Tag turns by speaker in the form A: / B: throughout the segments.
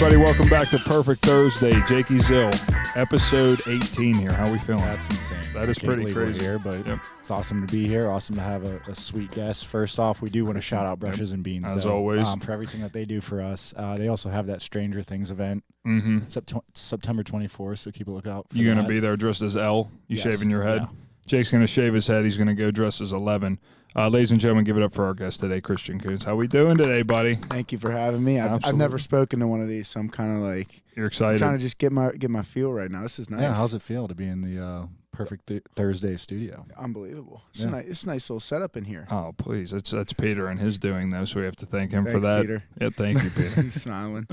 A: everybody. Welcome back to Perfect Thursday. Jakey Zill, episode 18 here. How are we feeling?
B: That's insane.
A: That is pretty crazy.
B: Here, but It's awesome to be here. Awesome to have a sweet guest. First off, we do want to shout out Brushes and Beans.
A: As always.
B: For everything that they do for us. They also have that Stranger Things event September 24th, so keep a lookout for
A: You're going to be there dressed as L? You shaving your head?
B: Yeah.
A: Jake's going to shave his head. He's going to go dressed as 11. Ladies and gentlemen, give it up for our guest today, Christian Kuntz. How we doing today, buddy?
C: Thank you for having me. I've never spoken to one of these, so I'm kind of like
A: you're excited.
C: Trying to just get my feel right now. This is nice.
B: Yeah, how's it feel to be in the Perfect Thursday studio?
C: Unbelievable. It's a nice little setup in here.
A: Oh, please. That's Peter and his doing, though, so we have to thank him
C: Thanks,
A: for that.
C: Peter.
A: Yeah, thank you, Peter.
C: He's smiling.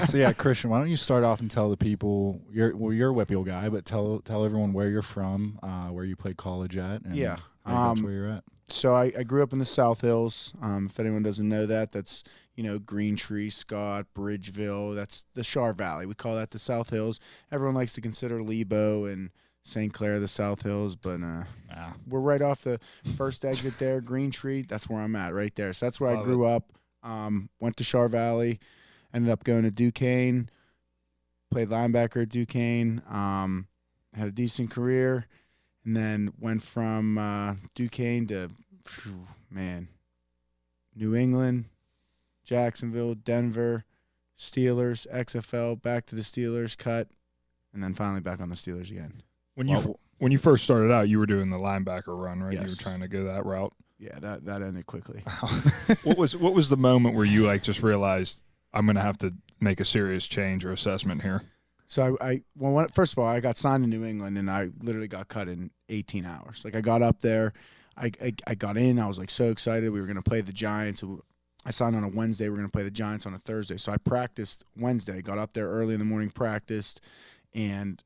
B: So, yeah, Christian, why don't you start off and tell the people, you're a Whitfield guy, but tell everyone where you're from, where you played college at, and that's where you're at.
C: So I grew up in the South Hills. If anyone doesn't know that, that's, Green Tree, Scott, Bridgeville. That's the Char Valley. We call that the South Hills. Everyone likes to consider Lebo and St. Clair the South Hills, but we're right off the first exit there, Green Tree. That's where I'm at right there. So that's where I grew up. Went to Char Valley, ended up going to Duquesne, played linebacker at Duquesne, had a decent career. And then went from Duquesne to, New England, Jacksonville, Denver, Steelers, XFL, back to the Steelers, cut, and then finally back on the Steelers again.
A: When you first started out, you were doing the linebacker run, right?
C: Yes.
A: You were trying to go that route.
C: Yeah, that ended quickly.
A: What was the moment where you just realized I'm going to have to make a serious change or assessment here?
C: So first of all, I got signed in New England, and I literally got cut in 18 hours. Like, I got up there, I got in, I was like so excited. We were going to play the Giants. I signed on a Wednesday. We were going to play the Giants on a Thursday. So I practiced Wednesday, got up there early in the morning, practiced, and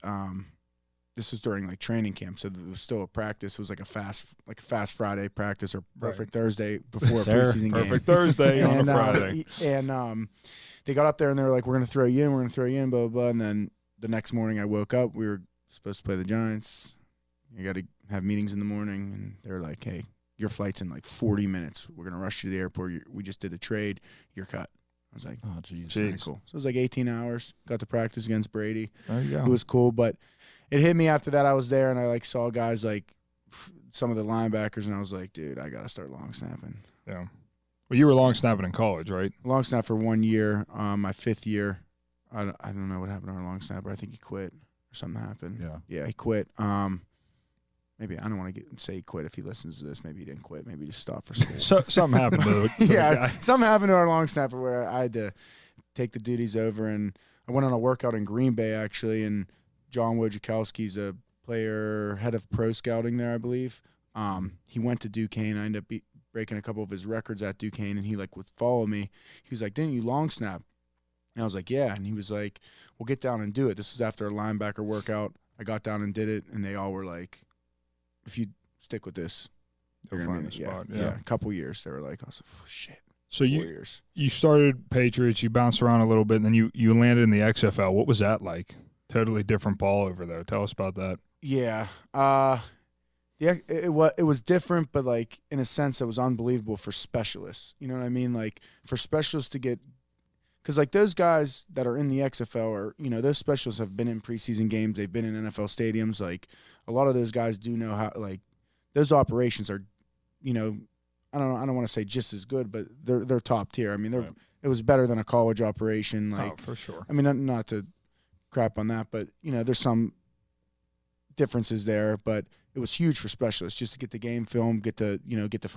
C: this was during training camp, so it was still a practice. It was like a fast Friday practice or perfect Thursday before a preseason game.
A: Perfect Thursday on a Friday.
C: And they got up there and they were like, "We're going to throw you in, blah, blah, blah." And then the next morning I woke up. We were supposed to play the Giants. You got to have meetings in the morning. And they were like, "Hey, your flight's in 40 minutes. We're going to rush you to the airport. We just did a trade. You're cut." I was like,
B: "Oh, geez.
C: Cool." So it was 18 hours. Got to practice against Brady.
A: There you go.
C: It was cool. But it hit me after that. I was there and I saw guys some of the linebackers. And I was like, dude, I got to start long snapping.
A: Yeah. Well, you were long snapping in college, right?
C: Long snap for 1 year. My 5th year, I don't know what happened to our long snapper. I think he quit or something happened. Yeah, he quit. Maybe I don't want to say he quit if he listens to this. Maybe he didn't quit. Maybe he just stopped for school.
A: Something happened to the guy.
C: Something happened to our long snapper where I had to take the duties over, and I went on a workout in Green Bay actually, and John Wojciechowski's a player, head of pro scouting there, I believe. He went to Duquesne. I ended up breaking a couple of his records at Duquesne, and he would follow me. He was like, "Didn't you long snap?" And I was like, "Yeah." And he was like, "Well, get down and do it." This was after a linebacker workout. I got down and did it, and they all were like, "If you stick with this,
A: you're
C: gonna
A: find
C: be
A: the spot."
C: Yeah, a couple years. They were like, "I was like, oh, shit."
A: So
C: 4 years.
A: You started Patriots, you bounced around a little bit, and then you landed in the XFL. What was that like? Totally different ball over there. Tell us about that.
C: Yeah. It was different, but in a sense, it was unbelievable for specialists. You know what I mean? For specialists to get, because those guys that are in the XFL are, those specialists have been in preseason games. They've been in NFL stadiums. A lot of those guys do know how. Those operations are, I don't want to say just as good, but they're top tier. I mean,
A: right.
C: It was better than a college operation.
A: For sure.
C: I mean, not to crap on that, but there's some differences there, but it was huge for specialists just to get the game film, get the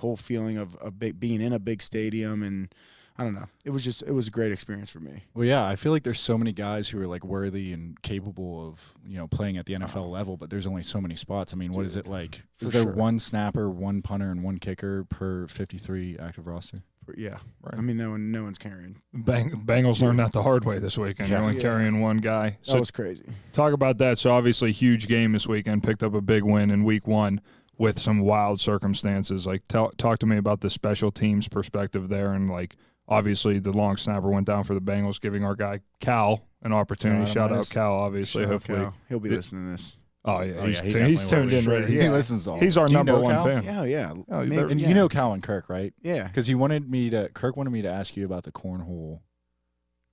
C: whole feeling of being in a big stadium, and I don't know. It was a great experience for me.
B: Well, yeah, I feel like there's so many guys who are worthy and capable of playing at the NFL level, but there's only so many spots. I mean, what is it like? Is there one snapper, one punter, and one kicker per 53 active roster?
C: Yeah,
A: right.
C: I mean, no one's carrying.
A: Bengals learned that the hard way this weekend. They're only carrying one guy.
C: So that was crazy.
A: Talk about that. So obviously, huge game this weekend. Picked up a big win in Week 1 with some wild circumstances. Talk to me about the special teams perspective there, and obviously the long snapper went down for the Bengals, giving our guy Cal an opportunity. Shout out Cal, obviously. Hopefully
C: Cal. He'll be listening to this.
A: Oh yeah, he's
B: tuned
A: in.
B: Right. He listens all.
A: He's our number one
B: Cal?
A: fan.
C: Yeah.
B: And you know Cal and Kirk, right?
C: Yeah.
B: Because Kirk wanted me to ask you about the cornhole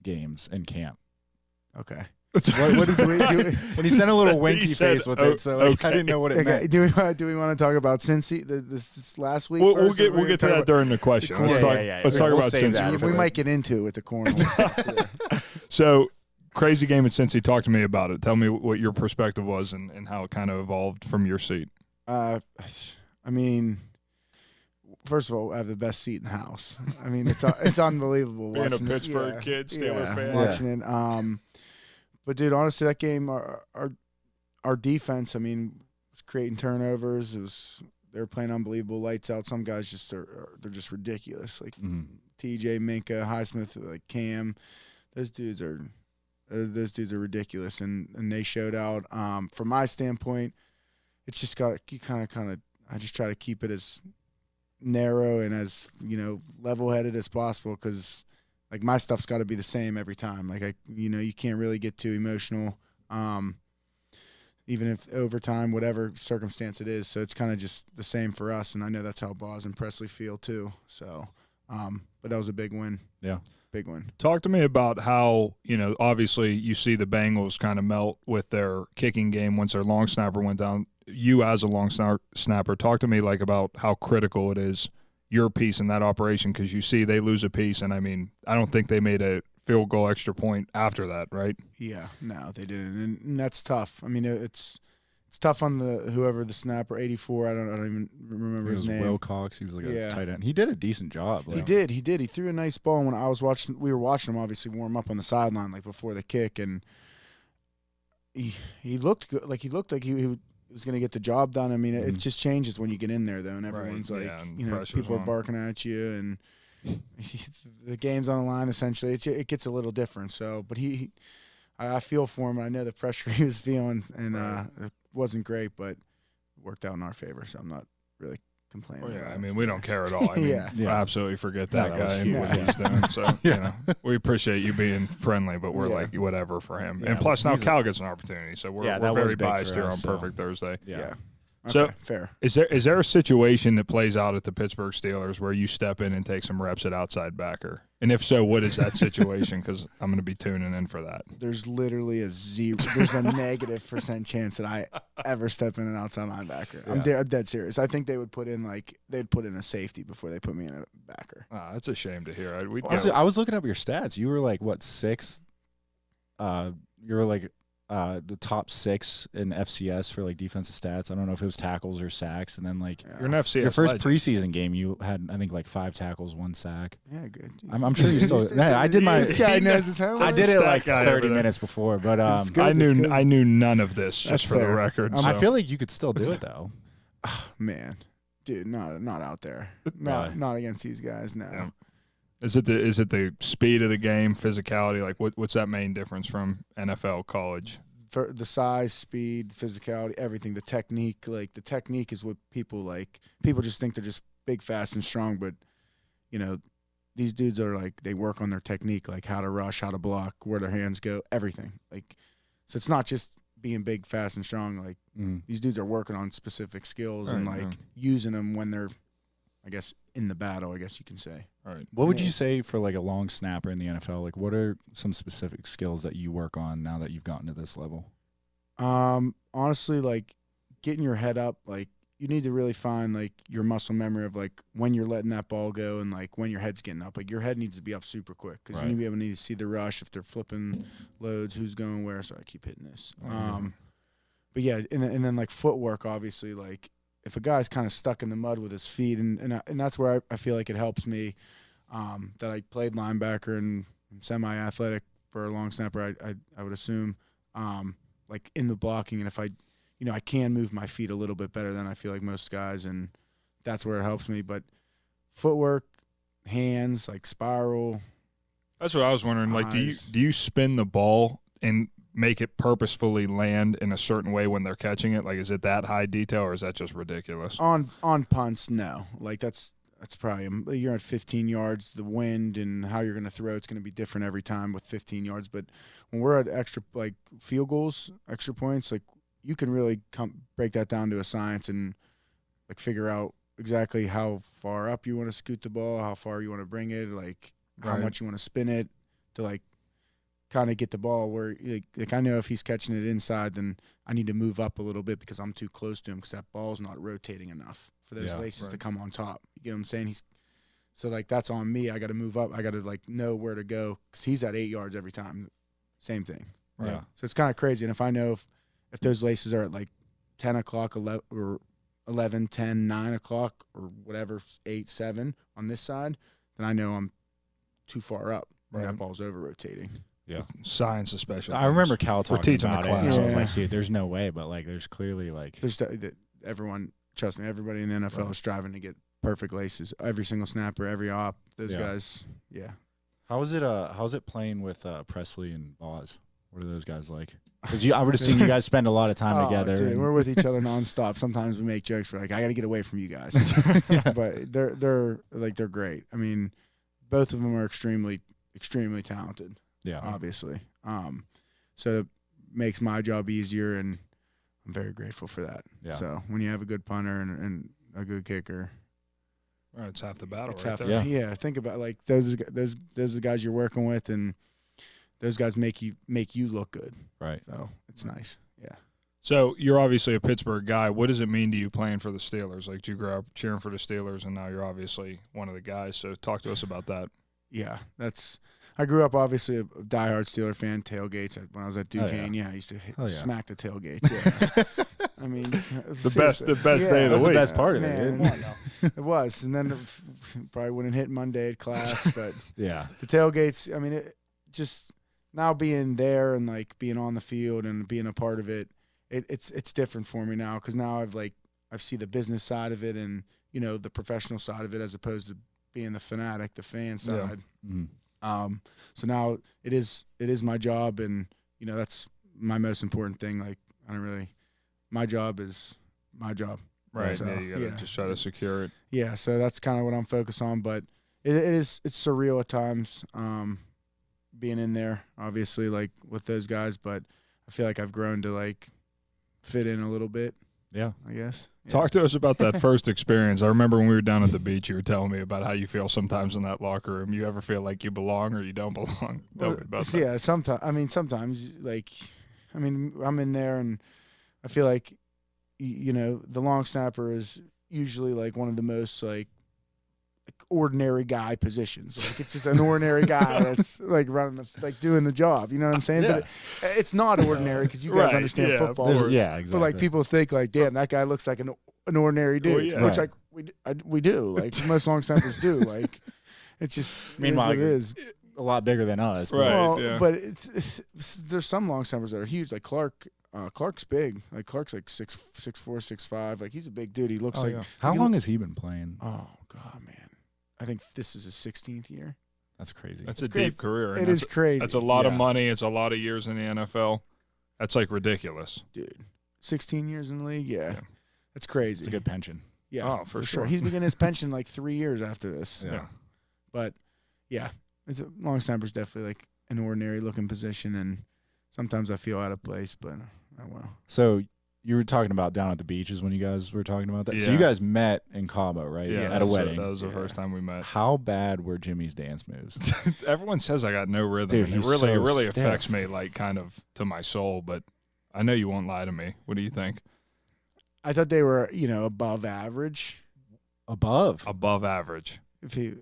B: games in camp.
C: Okay.
B: What is and he sent a little winky face with it, so I didn't know what it meant.
C: Do we want to talk about Cincy this last week?
A: We'll get to that during the question. Let's talk about Cincy.
C: We might get into it with the corner.
A: So, crazy game at Cincy. Talk to me about it. Tell me what your perspective was and how it kind of evolved from your seat.
C: I mean, first of all, I have the best seat in the house. I mean, it's unbelievable.
A: Being a Pittsburgh kid, Steeler fan.
C: Watching it. But, dude, honestly, that game, our defense, I mean, was creating turnovers. They were playing unbelievable, lights out. Some guys they're just ridiculous. Like TJ, Minka, Highsmith, like Cam. Those dudes are ridiculous, and they showed out. From my standpoint, it's just I just try to keep it as narrow and as, level-headed as possible, because like my stuff's got to be the same every time. Like you can't really get too emotional, even if overtime, whatever circumstance it is. So it's kind of just the same for us, and I know that's how Boz and Presley feel too. So, but that was a big win.
B: Yeah,
C: big win.
A: Talk to me about how obviously you see the Bengals kind of melt with their kicking game once their long snapper went down. You as a long snapper, talk to me about how critical it is, your piece in that operation, because you see they lose a piece, and I mean, I don't think they made a field goal extra point after that, right?
C: Yeah, no, they didn't, and that's tough. I mean, it's tough on whoever the snapper, 84. I don't even remember his name.
B: Will Cox. He was like a tight end. He did a decent job.
C: He did. He threw a nice ball. When we were watching him obviously warm up on the sideline, like before the kick, and he looked good. Like he looked like he was going to get the job done. I mean, it just changes when you get in there, though, and everyone's people are barking at you, and the game's on the line. Essentially, it gets a little different. So, but I feel for him, and I know the pressure he was feeling, and it wasn't great, but it worked out in our favor. So I'm not really complaining.
A: Well, yeah, I mean, we don't care at all. I mean, absolutely forget that guy and what he's doing. So, we appreciate you being friendly, but we're like, whatever for him. And plus, now Cal gets an opportunity, so we're very biased here on Perfect Thursday.
C: Yeah.
A: So,
C: fair.
A: Is there a situation that plays out at the Pittsburgh Steelers where you step in and take some reps at outside backer? And if so, what is that situation? Because I'm going to be tuning in for that.
C: There's literally there's a -% chance that I ever step in an outside linebacker. Yeah. I'm dead serious. I think they would put in a safety before they put me in a backer.
A: That's a shame to hear.
B: I was looking up your stats. You were like, what, 6? You were like the top 6 in FCS for like defensive stats. I don't know if it was tackles or sacks, and then
A: you're an FCS.
B: Your first preseason game, you had I think like 5 tackles, 1 sack.
C: Yeah, good.
B: I'm sure you still. I did my.
C: This guy knows his homework.
B: I did it like 30 minutes before, but
A: I knew none of this. Just for the record,
B: I feel like you could still do it though.
C: Man, dude, not out there. Not against these guys. No.
A: Yeah. Is it the speed of the game, physicality? Like what's that main difference from NFL, college?
C: For the size, speed, physicality, everything. The technique, the technique is what people like. People just think they're just big, fast, and strong, but these dudes are they work on their technique, like how to rush, how to block, where their hands go, everything. So it's not just being big, fast, and strong. These dudes are working on specific skills using them when they're, I guess, in the battle, I guess you can say.
A: All right.
B: What would you say for a long snapper in the NFL? What are some specific skills that you work on now that you've gotten to this level?
C: Honestly, getting your head up, you need to really find your muscle memory of when you're letting that ball go and when your head's getting up. Your head needs to be up super quick because you need to see the rush, if they're flipping loads, who's going where. So I keep hitting this. But yeah, and then footwork, obviously, if a guy's kind of stuck in the mud with his feet, and that's where I feel like it helps me that I played linebacker and I'm semi-athletic for a long snapper, I would assume, in the blocking, and if I can move my feet a little bit better than I feel like most guys, and that's where it helps me. But footwork, hands, spiral.
A: That's what I was wondering. Do you spin the ball and make it purposefully land in a certain way when they're catching it? Is it that high detail, or is that just ridiculous?
C: On punts, no. That's probably, you're at 15 yards. The wind and how you're going to throw, it's going to be different every time with 15 yards. But when we're at extra field goals, extra points, you can really break that down to a science and figure out exactly how far up you want to scoot the ball, how far you want to bring it, how much you want to spin it to kind of get the ball where like I know if he's catching it inside, then I need to move up a little bit because I'm too close to him because that ball's not rotating enough for those laces to come on top. You get what I'm saying? So like that's on me. I got to move up. I got to like know where to go because he's at 8 yards every time. Same thing.
B: Right. Yeah.
C: So it's kind of crazy. And if I know if those laces are at like 10 o'clock, 11 or 11, 10, 9 o'clock or whatever, 8, 7 on this side, then I know I'm too far up. Right. And that ball's over rotating.
A: Yeah, science especially.
B: I remember Cal talking about it.
A: Class.
B: I was like, dude, there's no way, but like, there's clearly like,
C: everyone. Trust me, everybody in the NFL is striving to get perfect laces. Every single snapper, every op, those guys. Yeah.
B: How's it playing with Presley and Boz? What are those guys like? Because I would have seen you guys spend a lot of time together.
C: Dude, we're with each other nonstop. Sometimes we make jokes. We're like, I got to get away from you guys. But they're great. I mean, both of them are extremely talented. Yeah, obviously. So it makes my job easier, and I'm very grateful for that. Yeah. So when you have a good punter and a good kicker,
A: it's half the battle.
C: Yeah. Think about like those are the guys you're working with, and those guys make you look good.
B: Right.
C: So it's nice. Yeah.
A: So you're obviously a Pittsburgh guy. What does it mean to you playing for the Steelers? Like, did you grow up cheering for the Steelers, and now you're obviously one of the guys. So talk to us about that.
C: Yeah, I grew up obviously a diehard Steeler fan. Tailgates when I was at Duquesne. I used to smack the tailgates. Yeah. I mean,
A: the best day of the week.
B: The best part of it.
C: It was, and then probably wouldn't hit Monday at class, but
B: the
C: tailgates. I mean, it just now being there and like being on the field and being a part of it. It's different for me now because now I've seen the business side of it and the professional side of it as opposed to being the fanatic, the fan side. Yeah. Mm-hmm. So now it is my job, and that's my most important thing. Like my job is my job.
A: Right. So, you gotta just try to secure it.
C: Yeah. So that's kind of what I'm focused on. But it's surreal at times, being in there, obviously, like with those guys. But I feel like I've grown to like fit in a little bit.
B: Yeah,
C: I guess. Yeah.
A: Talk to us about that first experience. I remember when we were down at the beach, you were telling me about how you feel sometimes in that locker room. You ever feel like you belong or you don't belong? Tell me about that.
C: Yeah, sometimes. I'm in there and I feel like, the long snapper is usually like one of the most like ordinary guy positions. Like it's just an ordinary guy that's like running doing the job. You know what I'm saying?
B: Yeah.
C: But it's not ordinary because you guys understand football.
B: Exactly.
C: But like people think like, damn, that guy looks like an ordinary dude, which like we do. Like most long snappers do. Like it's just
B: meanwhile
C: it is
B: a lot bigger than us.
A: Right.
C: Well, but there's some long snappers that are huge. Like Clark. Clark's big. Like Clark's like 6'4", 6'5". Like he's a big dude. He looks like.
B: Yeah. How long has he been playing?
C: Oh God, man. I think this is his 16th year.
B: That's crazy.
A: That's a deep career.
C: It is crazy.
A: That's a lot of money. It's a lot of years in the NFL. That's like ridiculous.
C: Dude, 16 years in the league? Yeah. That's crazy.
B: It's a good pension.
C: Yeah.
A: Oh, for sure.
C: He's beginning his pension like 3 years after this.
A: Yeah.
C: But, yeah, long snapper's definitely like an ordinary looking position, and sometimes I feel out of place, but oh well.
B: So you were talking about down at the beaches when you guys were talking about that. Yeah. So you guys met in Cabo, right?
A: Yeah,
B: at a wedding.
A: That was the first time we met.
B: How bad were Jimmy's dance moves?
A: Everyone says I got no rhythm.
B: Dude,
A: and it really affects me, like kind of to my soul. But I know you won't lie to me. What do you think?
C: I thought they were, above average.
B: Above
A: average.
C: If he.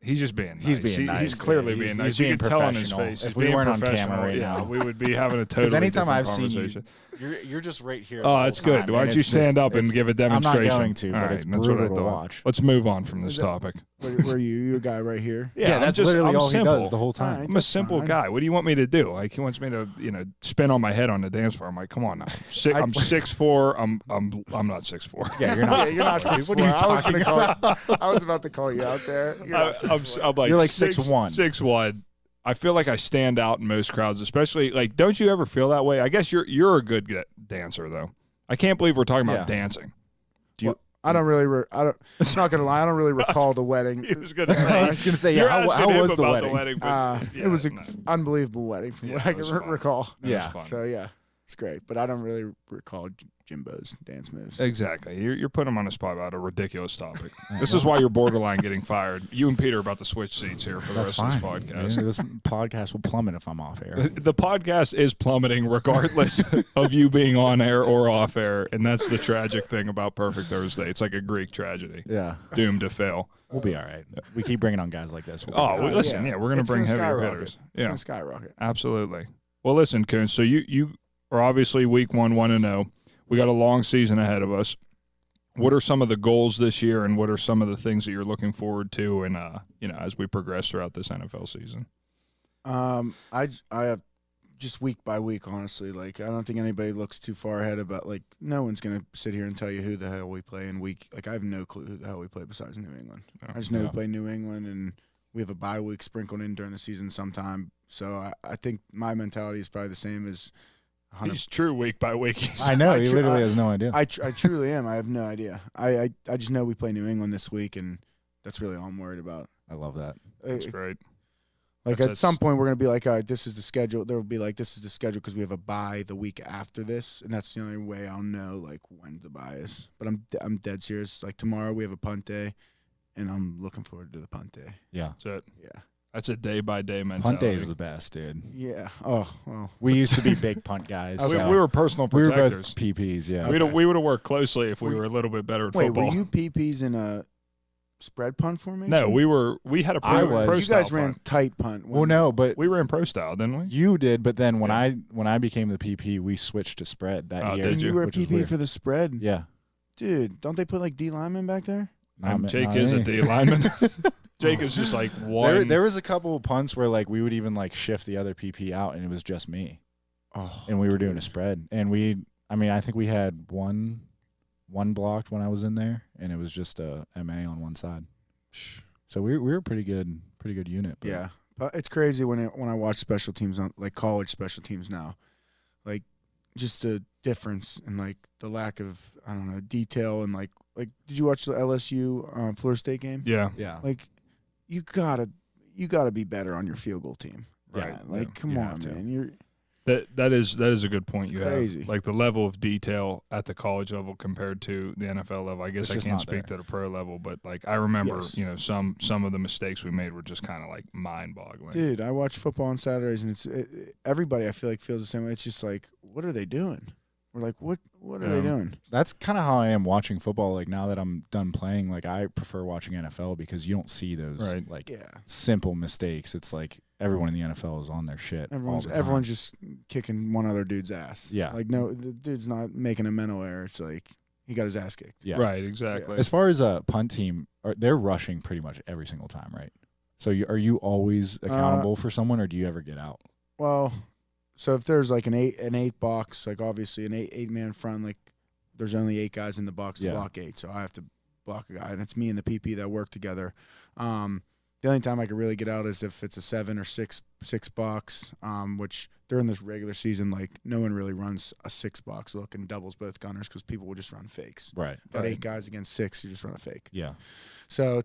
A: He's just being nice.
B: He's being nice.
A: He's clearly being nice.
B: You
A: can tell on his face.
B: If we weren't on camera right now,
A: we would be having a totally
B: anytime
A: different
B: I've
A: conversation.
B: Seen you're just right here.
A: Oh, it's good. Why don't you stand up and give a demonstration?
B: I'm not going to, but it's brutal to watch.
A: Let's move on from this topic.
C: Were you a guy right here?
B: Yeah, that's literally all he does the whole time.
A: I'm a simple guy. What do you want me to do? Like he wants me to, spin on my head on the dance floor. I'm like, come on now. I'm 6'4". I'm not 6'4".
C: Yeah, you're not. You're not 6'4".
B: What are you talking about?
C: I was about to call you out there.
A: I'm like,
B: you're like 6'1".
A: 6'1". I feel like I stand out in most crowds, especially like. Don't you ever feel that way? I guess you're a good dancer though. I can't believe we're talking about dancing.
C: Do you? I don't really. It's not gonna lie. I don't really recall the wedding.
A: I was gonna say.
B: Yeah. How was the wedding?
C: It was an unbelievable wedding from what I can recall.
B: Yeah.
C: So yeah. It's great, but I don't really recall Jimbo's dance moves.
A: Exactly. You're putting him on the spot about a ridiculous topic. This is why you're borderline getting fired. You and Peter are about to switch seats here for the rest of this podcast.
B: Yeah, this podcast will plummet if I'm off air.
A: The podcast is plummeting regardless of you being on air or off air, and that's the tragic thing about Perfect Thursday. It's like a Greek tragedy.
B: Yeah.
A: Doomed to fail.
B: We'll be all right. We keep bringing on guys like this.
A: Listen, we're going to bring heavier hitters.
C: It's going to skyrocket.
A: Absolutely. Well, listen, Kuntz, so you are obviously week 1, 1-0. We got a long season ahead of us. What are some of the goals this year, and what are some of the things that you're looking forward to, and as we progress throughout this NFL season?
C: I have just week by week, honestly. Like, I don't think anybody looks too far ahead about, like, no one's going to sit here and tell you who the hell we play in week. Like, I have no clue who the hell we play besides New England. I just know we play New England, and we have a bye week sprinkled in during the season sometime. So I think my mentality is probably the same as 100%.
A: He's true week by week.
B: I know. He literally has no idea.
C: I truly am. I have no idea. I just know we play New England this week, and that's really all I'm worried about.
B: I love that.
A: That's great.
C: Like, at some point, we're going to be like, all right, this is the schedule. There will be like, this is the schedule because we have a bye the week after this, and that's the only way I'll know, like, when the bye is. But I'm dead serious. Like, tomorrow we have a punt day, and I'm looking forward to the punt day.
B: Yeah.
A: That's it.
C: Yeah.
A: That's a day-by-day mentality.
B: Punt day is the best, dude.
C: Yeah. Oh, well.
B: We used to be big punt guys.
A: We were personal protectors.
B: We were both PPs, yeah.
A: Okay. We would have worked closely if we were a little bit better at football.
C: Wait, were you PPs in a spread punt formation?
A: No, we had a pro
C: You guys ran
A: punt.
C: tight punt.
B: Well, no, but
A: we ran pro style, didn't we?
B: You did, but then when I became the PP, we switched to spread that year.
C: Did you were a PP for the spread?
B: Yeah.
C: Dude, don't they put, like, D linemen back there?
A: Jake is a D lineman. Jake is just like one.
B: There was a couple of punts where, like, we would even, like, shift the other PP out, and it was just me.
C: Oh,
B: and we were doing a spread. And I think we had one blocked when I was in there, and it was just a MA on one side. So we were a pretty good unit. But.
C: Yeah. But it's crazy when I watch special teams, on like college special teams now. Like, just the difference and, like, the lack of, I don't know, detail and, like did you watch the LSU Florida State game?
A: Yeah.
B: Yeah.
C: Like, you gotta be better on your field goal team.
B: Right.
C: Yeah. Like, come on, man.
A: That is a good point you
C: crazy.
A: have. Like, the level of detail at the college level compared to the NFL level. I guess I can't speak to the pro level, but, like, I remember, some of the mistakes we made were just kind of, like, mind-boggling.
C: Dude, I watch football on Saturdays, and everybody I feel like feels the same way. It's just like, what are they doing? We're like, what are they doing?
B: That's kind of how I am watching football. Like, now that I'm done playing, like, I prefer watching NFL because you don't see those simple mistakes. It's like everyone in the NFL is on their shit.
C: Everyone's just kicking one other dude's ass.
B: Yeah.
C: Like, no, the dude's not making a mental error. It's like he got his ass kicked.
B: Yeah.
A: Right, exactly.
B: Yeah. As far as a punt team, they're rushing pretty much every single time, right? So are you always accountable for someone, or do you ever get out?
C: Well, so if there's like an eight box, like obviously an eight man front, like there's only 8 guys in the box to block 8, so I have to block a guy, and it's me and the PP that work together. The only time I could really get out is if it's a 7 or 6 box, which during this regular season, like, no one really runs a 6 box look and doubles both gunners because people will just run fakes.
B: Right.
C: Got 8 guys against 6, you just run a fake.
B: Yeah.
C: So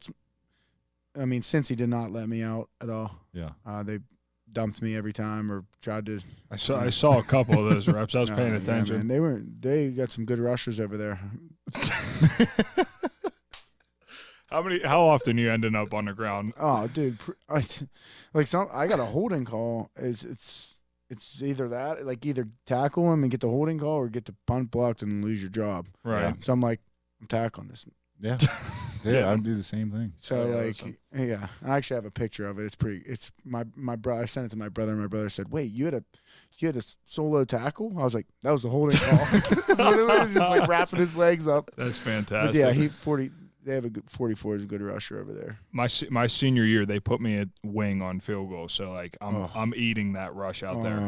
C: since he did not let me out at all.
B: Yeah.
C: They dumped me every time or tried to.
A: I saw a couple of those reps. I was paying attention.
C: Yeah, man. They got some good rushers over there.
A: How often you ending up on the ground?
C: Oh, dude, I got a holding call. It's either that, like, either tackle him and get the holding call or get the punt blocked and lose your job.
A: Right.
C: Yeah. So I'm like, I'm tackling this.
B: Yeah. Yeah, I'd do the same thing.
C: So I actually have a picture of it. It's my brother. I sent it to my brother, and my brother said, "Wait, you had a solo tackle?" I was like, "That was the holding call." Literally, just like wrapping his legs up.
A: That's fantastic.
C: But yeah, they have a good 44 is a good rusher over there.
A: My senior year, they put me at wing on field goal, so like I'm eating that rush out there.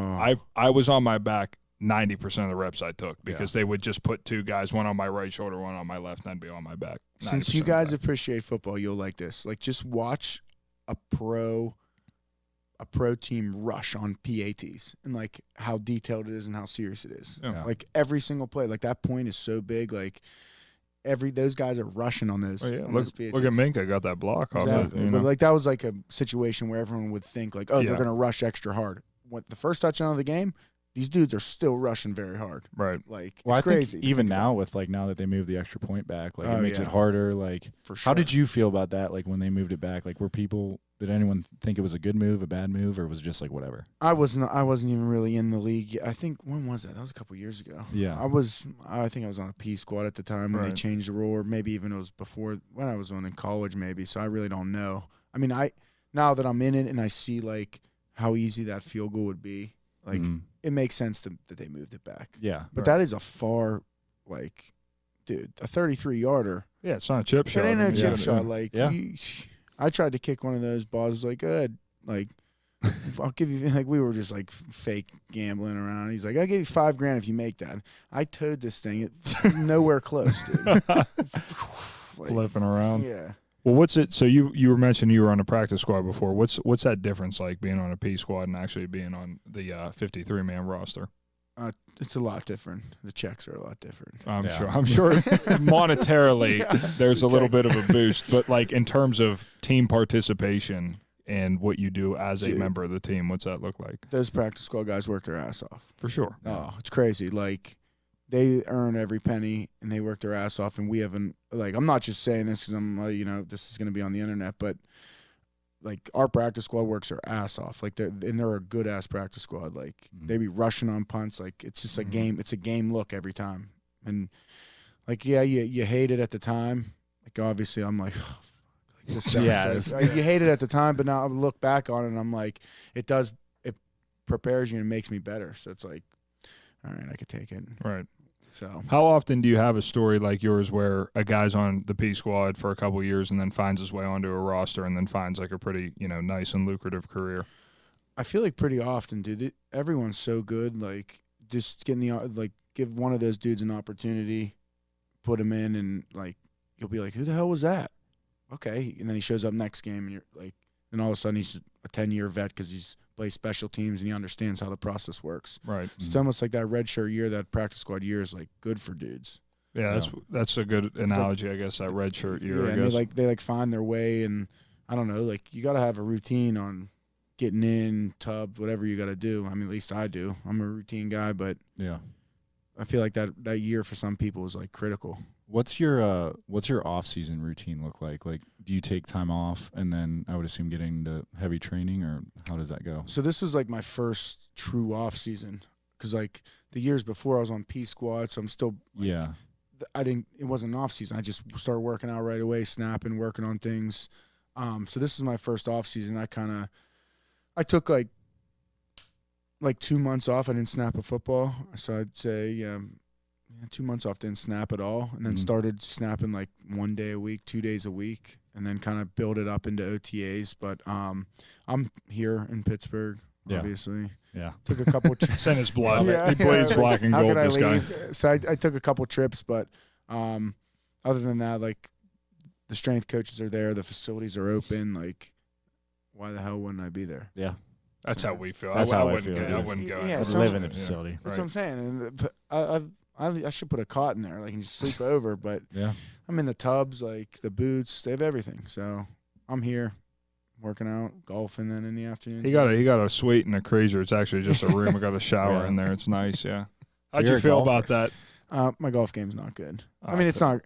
A: I was on my back 90% of the reps I took because they would just put 2 guys, one on my right shoulder, one on my left, and I'd be on my back.
C: Since you guys appreciate football, you'll like this. Like, just watch a pro team rush on PATs and, like, how detailed it is and how serious it is.
A: Yeah.
C: Like, every single play, like, that point is so big. Like, those guys are rushing on those. Those PATs.
A: Look at Minka got that block off
C: exactly.
A: it.
C: But like, that was like a situation where everyone would think, like, oh, they're going to rush extra hard. What the first touchdown of the game, these dudes are still rushing very hard.
A: Right.
C: Like,
B: Well,
C: it's
B: I
C: crazy.
B: think even now with like now that they moved the extra point back, like
C: Oh,
B: it makes
C: yeah.
B: it harder. Like,
C: For sure.
B: how did you feel about that? Like when they moved it back, like did anyone think it was a good move, a bad move, or was it just like whatever?
C: I wasn't even really in the league. I think, when was that? That was a couple years ago.
B: Yeah.
C: I think I was on a P squad at the time when they
A: Right.
C: changed the rule, or maybe even it was before when I was on in college, maybe. So I really don't know. I mean, now that I'm in it and I see like how easy that field goal would be, like it makes sense that they moved it back.
B: Yeah.
C: But that is a far, like, dude, a 33-yarder.
A: Yeah, it's not a chip shot.
C: It ain't no
A: I mean,
C: chip
A: yeah.
C: shot. Like,
B: Yeah.
C: I tried to kick one of those balls. Like, good. Like, I'll give you. Like, we were just like fake gambling around. He's like, I'll give you $5,000 if you make that. I towed this thing. It's nowhere close, dude. Like,
A: Flipping around.
C: yeah.
A: Well, what's it? So you were mentioning you were on a practice squad before. What's that difference like being on a P squad and actually being on the 53-man roster?
C: It's a lot different. The checks are a lot different.
A: I'm
B: Yeah.
A: sure. I'm sure monetarily there's a little bit of a boost, but like in terms of team participation and what you do as a
C: Dude.
A: member of the team, what's that look like?
C: Those practice squad guys work their ass off.
A: For sure.
C: Oh, it's crazy. Like, they earn every penny and they work their ass off. And we haven't, like, I'm not just saying this because I'm, this is going to be on the internet, but like our practice squad works their ass off. Like, they're a good ass practice squad. Like, they be rushing on punts. Like, it's just a game. It's a game look every time. And like, yeah, you hate it at the time. Like, obviously, I'm like, oh, this sucks. Like, you hate it at the time, but now I look back on it and I'm like, it prepares you and makes me better. So it's like, all right, I could take it.
A: Right.
C: So
A: How often do you have a story like yours where a guy's on the P squad for a couple of years and then finds his way onto a roster and then finds like a pretty, nice and lucrative career?
C: I feel like pretty often, dude. Everyone's so good. Like, just give one of those dudes an opportunity, put him in, and like you'll be like, who the hell was that? Okay, and then he shows up next game, and you're like, then all of a sudden he's a 10-year vet because he's plays special teams and he understands how the process works.
A: Right.
C: So it's almost like that red shirt year, that practice squad year is like good for dudes.
A: Yeah, that's a good analogy, I guess, that red shirt year.
C: Yeah,
A: I
C: and
A: guess.
C: they find their way, and I don't know, like you got to have a routine on getting in, tubs, whatever you got to do. I mean, at least I do. I'm a routine guy, but
B: Yeah.
C: I feel like that year for some people is like critical.
B: What's your off-season routine look like? Like, do you take time off and then I would assume get into heavy training, or how does that go?
C: So this was like my first true off season because like the years before I was on P squad, so I'm still
B: Yeah.
C: It wasn't an off season. I just started working out right away, snapping, working on things. So this is my first off season. I took like 2 months off. I didn't snap a football, so I'd say 2 months off, didn't snap at all, and then started snapping like 1 day a week, 2 days a week, and then kind of build it up into OTAs. But I'm here in Pittsburgh, obviously.
B: Yeah.
C: Took a couple.
A: It's in his blood.
C: Yeah,
A: He bleeds
C: yeah,
A: black and
C: how
A: gold,
C: could I
A: this guy.
C: leave? So I took a couple trips, but other than that, like the strength coaches are there, the facilities are open. Like, why the hell wouldn't I be there?
B: Yeah.
A: That's how we feel.
B: That's how I
A: wouldn't
B: feel,
A: go. I
B: yes.
A: wouldn't go.
C: Yeah,
B: I
C: so-
B: live in the facility.
C: That's what I'm saying. And I should put a cot in there, like, and just sleep over. But
B: Yeah.
C: I'm in the tubs, like the boots. They have everything. So I'm here, working out, golfing, then in the afternoon.
A: He got a suite and a cruiser. It's actually just a room. I got a shower
B: Yeah.
A: in there. It's nice. Yeah.
B: So
A: How'd
B: you're
A: you
B: a
A: feel
B: golfer?
A: about that?
C: My golf game's not good. I
A: Oh,
C: mean, it's not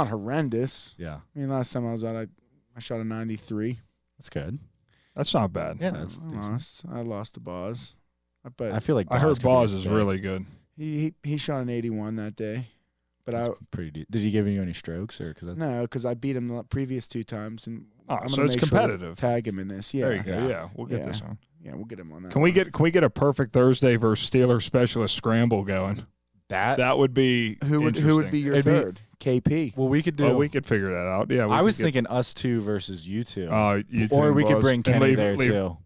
C: horrendous.
B: Yeah.
C: I mean, last time I was out, I shot a 93.
B: That's good.
A: That's not bad.
B: Yeah, that's decent.
C: I lost to Boz. But
B: I feel like
A: I heard
B: could be a
A: Boz is
B: stay.
A: really good.
C: he shot an 81 that day. But
B: That's pretty deep. Did he give you any strokes, or
C: because I beat him the previous 2 times, and
A: Oh,
C: I'm
A: so
C: gonna
A: it's
C: make sure to
A: competitive.
C: tag him in this.
A: There you
C: Yeah,
A: go. Yeah, we'll get
C: Yeah.
A: this on.
C: yeah, we'll get him on that.
A: Can we get a perfect Thursday versus Steelers specialist scramble going? That would be
C: who would be your
B: It'd be-
C: third? KP.
B: Well, we could do.
A: Oh, we could figure that out. Yeah,
B: I was thinking us two versus you two.
A: you two
B: or
A: and
B: we could
A: Boz.
B: bring
A: And
B: Kenny there too.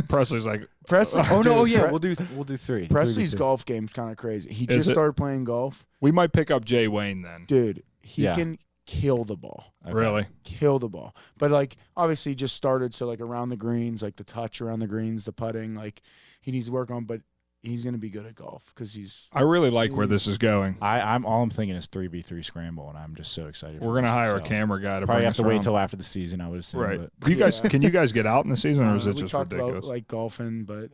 A: Presley's like,
C: Presley.
B: Oh no!
C: dude,
B: Yeah,
C: Pre-
B: we'll do 3.
C: Presley's
B: 3v2.
C: golf game's kind of crazy. He
A: Is
C: just
A: it?
C: started playing golf,
A: we might pick up Jay Wayne then.
C: dude. He
B: Yeah.
C: can kill the ball.
B: Okay.
A: Really?
C: Kill the ball. But like obviously just started, so like around the greens, like the touch around the greens, the putting, like he needs to work on, but he's gonna be good at golf because he's
A: I really like where this is going.
B: I'm all I'm thinking is 3v3 scramble, and I'm just so excited.
A: We're gonna hire a
B: so.
A: camera guy to
B: Probably
A: bring
B: have
A: us
B: to wait
A: around.
B: till after the season, I would assume.
A: Right.
B: But
A: Do you guys?
C: Yeah.
A: Can you guys get out in the season, or is it
C: we
A: just
C: talked
A: ridiculous?
C: about like golfing, but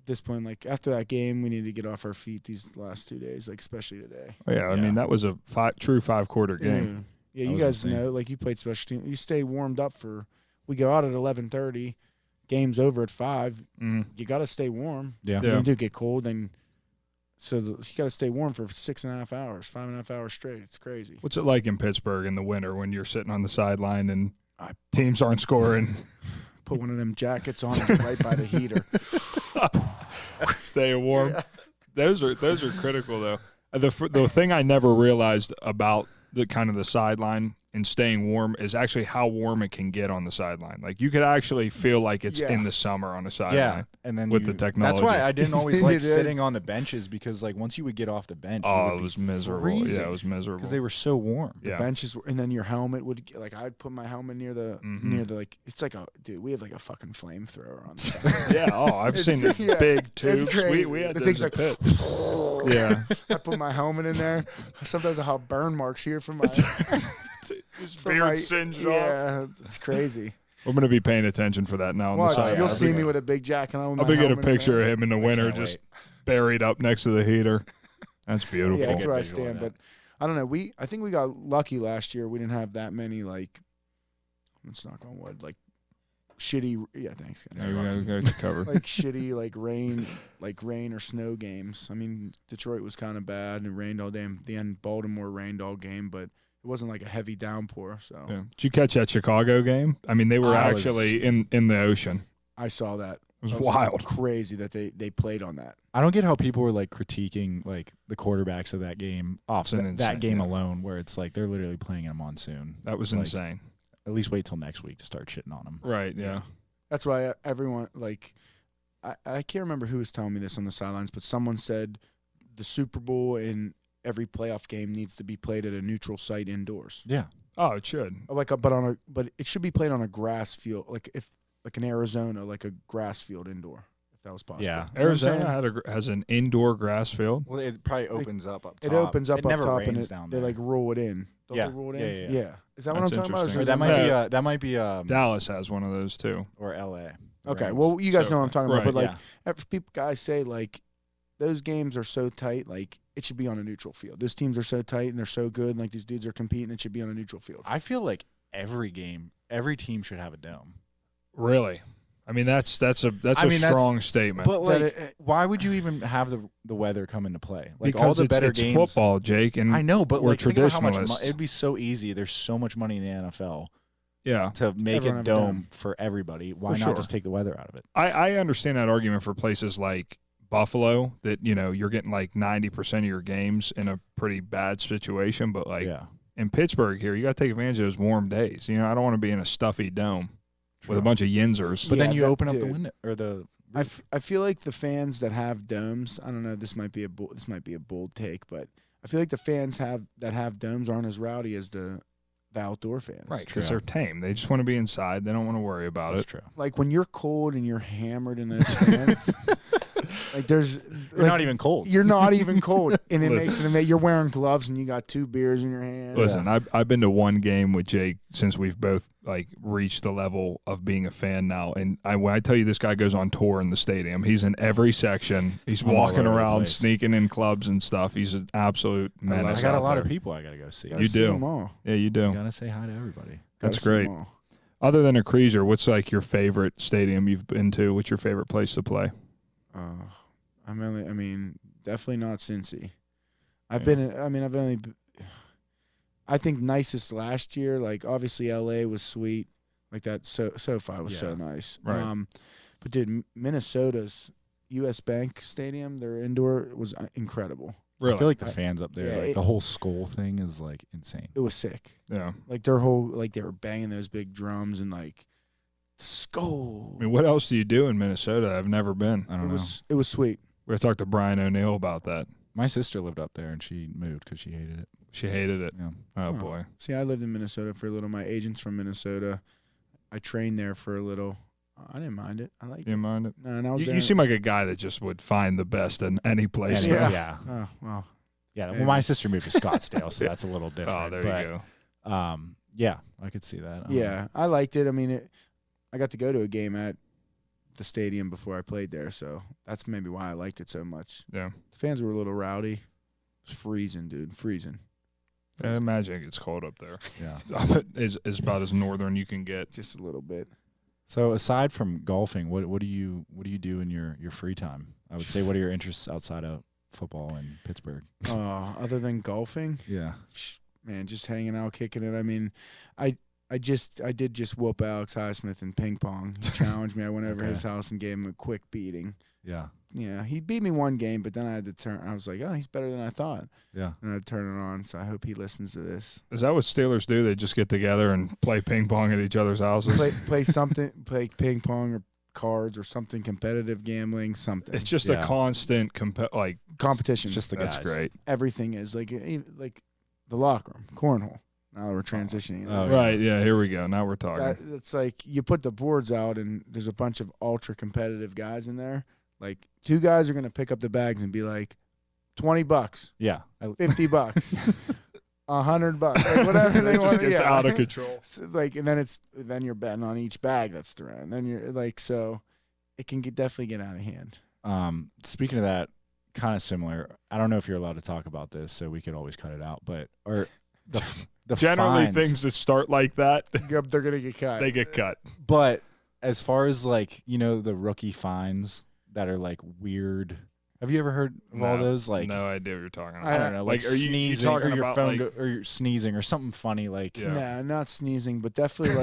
C: this point, like after that game, we need to get off our feet these last 2 days, like especially today.
A: Oh, yeah, I mean that was a true 5-quarter game.
C: Yeah, you guys know, like you played special teams. You stay warmed up for. We go out at 11:30. Game's over at 5. You got to stay warm.
B: Yeah.
C: When you do get cold, then you got to stay warm for 6.5 hours, 5.5 hours straight. It's crazy.
A: What's it like in Pittsburgh in the winter when you're sitting on the sideline and teams aren't scoring?
C: Put one of them jackets on and right by the heater.
A: Stay warm. Yeah. Those are critical though. The thing I never realized about the kind of the sideline and staying warm is actually how warm it can get on the sideline. Like you could actually feel like it's in the summer on the sideline.
B: Yeah, and then
A: with the technology.
B: That's why I didn't always like sitting on the benches because like once you would get off the bench,
A: it was miserable.
B: Freezing.
A: Yeah, it was miserable
B: because they were so warm.
C: The benches, and then your helmet would like I'd put my helmet near the like it's like we have like a fucking flamethrower on the side.
A: Yeah. Oh, I've seen the big tubes. We had
C: the
A: those
C: things like
A: yeah.
C: I put my helmet in there. Sometimes I have burn marks here from my.
A: His beard singed off.
C: Yeah, it's crazy.
A: We're going to be paying attention for that now on the side.
C: You'll see me with a big jacket on.
A: I'll be getting a picture of him in the winter just buried up next to the heater. That's beautiful.
C: Yeah, that's where I stand. But I don't know. I think we got lucky last year. We didn't have that many, like, let's knock on wood, like, shitty. Yeah, thanks, guys.
A: Yeah, we got to cover.
C: Like, shitty, rain or snow games. I mean, Detroit was kind of bad, and it rained all day. The end, Baltimore rained all game, but it wasn't like a heavy downpour. So,
A: yeah. Did you catch that Chicago game? I mean, they were actually in the ocean.
C: I saw that.
A: It was wild,
C: crazy that they played on that.
B: I don't get how people were like critiquing like the quarterbacks of that game off that game alone, where it's like they're literally playing in a monsoon.
A: That was insane.
B: At least wait till next week to start shitting on them.
A: Right. Yeah.
C: That's why everyone like I can't remember who was telling me this on the sidelines, but someone said the Super Bowl and every playoff game needs to be played at a neutral site indoors.
B: Yeah.
A: Oh, it should.
C: But it should be played on a grass field, like in Arizona, like a grass field indoor, if that was possible.
B: Yeah.
A: Arizona has an indoor grass field.
B: Well, it probably opens up top.
C: It opens up
B: never
C: top,
B: rains
C: and
B: down
C: they
B: there.
C: like roll it in. Don't they roll it in? Yeah. Is that what I'm talking about?
B: Or that might be
A: Dallas has one of those too.
B: Or LA.
C: Okay. Well, you guys know what I'm talking about, but like guys say like those games are so tight, like it should be on a neutral field. Those teams are so tight and they're so good, and like these dudes are competing, it should be on a neutral field.
B: I feel like every team should have a dome.
A: Really? I mean, that's a strong statement.
B: But like, why would you even have the weather come into play? Like
A: because
B: all the better
A: it's
B: games,
A: football, Jake. And
B: I know, but
A: we're
B: like, think about how much
A: traditionalists.
B: it'd be so easy. There's so much money in the NFL.
A: Yeah.
B: To make a dome for everybody. Why not just take the weather out of it?
A: I understand that argument for places like Buffalo that, you're getting like 90% of your games in a pretty bad situation. But like in Pittsburgh here, you got to take advantage of those warm days. I don't want to be in a stuffy dome with a bunch of Yinzers.
B: But then you open up the window or the.
C: I feel like the fans that have domes. I don't know. This might be a bold take, but I feel like the fans that have domes aren't as rowdy as the outdoor fans.
A: Right, because they're tame. They just want to be inside. They don't want to worry about it.
B: That's true.
C: Like when you're cold and you're hammered in those fans, like you're
B: not even cold.
C: You're not even cold, and it makes it. You're wearing gloves and you got 2 beers in your hand.
A: Listen, I've been to one game with Jake since we've both like reached the level of being a fan now. And when I tell you this guy goes on tour in the stadium, he's in every section. He's walking around, sneaking in clubs and stuff. He's an absolute menace.
B: I got a lot of people I got to go see.
A: You do. Yeah, you do.
B: You got to say hi to everybody.
A: That's great. Other than a Creaser, what's like your favorite stadium you've been to? What's your favorite place to play?
C: Definitely not Cincy. I think nicest last year, like obviously LA was sweet. Like that SoFi was so nice.
A: Right.
C: But dude, Minnesota's US Bank Stadium, their indoor was incredible.
A: Really?
B: I feel like the fans up there, the whole skull thing is like insane.
C: It was sick.
A: Yeah.
C: Like their whole, like they were banging those big drums and like skull.
A: I mean, what else do you do in Minnesota? I've never been.
B: I don't know.
C: It was sweet.
A: We talked to Brian O'Neill about that.
B: My sister lived up there and she moved because she hated it.
A: She hated it.
B: Yeah.
A: Oh boy.
C: See, I lived in Minnesota for a little. My agent's from Minnesota. I trained there for a little. I didn't mind it. I liked it.
A: You didn't mind it?
C: No, and I was there.
A: You seem like a guy that just would find the best in any place.
B: Yeah.
C: Oh, wow.
B: Yeah. Well, my sister moved to Scottsdale, so that's a little different.
A: Oh, there you
B: go. Yeah, I could see that.
C: Yeah, I liked it. I mean, I got to go to a game at the stadium before I played there, so that's maybe why I liked it so much.
A: Yeah.
C: The fans were a little rowdy. It was freezing, dude. Freezing.
A: I imagine it gets cold up there.
B: Yeah.
A: It's about as northern you can get.
C: Just a little bit.
B: So aside from golfing, what do you do in your free time? I would say, what are your interests outside of football in Pittsburgh?
C: Other than golfing,
B: Yeah.
C: man, just hanging out, kicking it. I mean, I did just whoop Alex Highsmith in ping pong. He challenged me. I went over
B: Okay.
C: his house and gave him a quick beating.
B: Yeah.
C: Yeah, he beat me one game, but then I had to turn. I was like, oh, he's better than I thought.
B: Yeah.
C: And I turn it on. So I hope he listens to this.
A: Is that what Steelers do? They just get together and play ping pong at each other's houses?
C: Play something, play ping pong or cards or something, competitive gambling, something.
A: It's just a constant
C: competition.
B: It's just the
A: That's
B: guys.
A: great.
C: Everything is like the locker room, cornhole. Now that we're transitioning.
B: Oh,
A: Right, yeah, here we go. Now we're talking.
C: It's like you put the boards out and there's a bunch of ultra competitive guys in there. Like 2 guys are going to pick up the bags and be like, $20,
B: Yeah.
C: $50, $100, like whatever they
A: It just
C: want.
A: gets out of control.
C: So, and then you're betting on each bag that's thrown. And then you're like, so it can definitely get out of hand.
B: Speaking of that, kind of similar. I don't know if you're allowed to talk about this, so we could always cut it out. But the
A: Generally,
B: fines,
A: things that start like that,
C: They're going to get cut.
A: they get cut.
B: But as far as the rookie fines that are weird. Have you ever heard of all those?
A: No idea what you're talking about.
B: I don't know,
A: are you
B: sneezing
A: talking
B: or your
A: about,
B: phone or you're sneezing or something funny
A: Yeah.
C: Nah, not sneezing, but definitely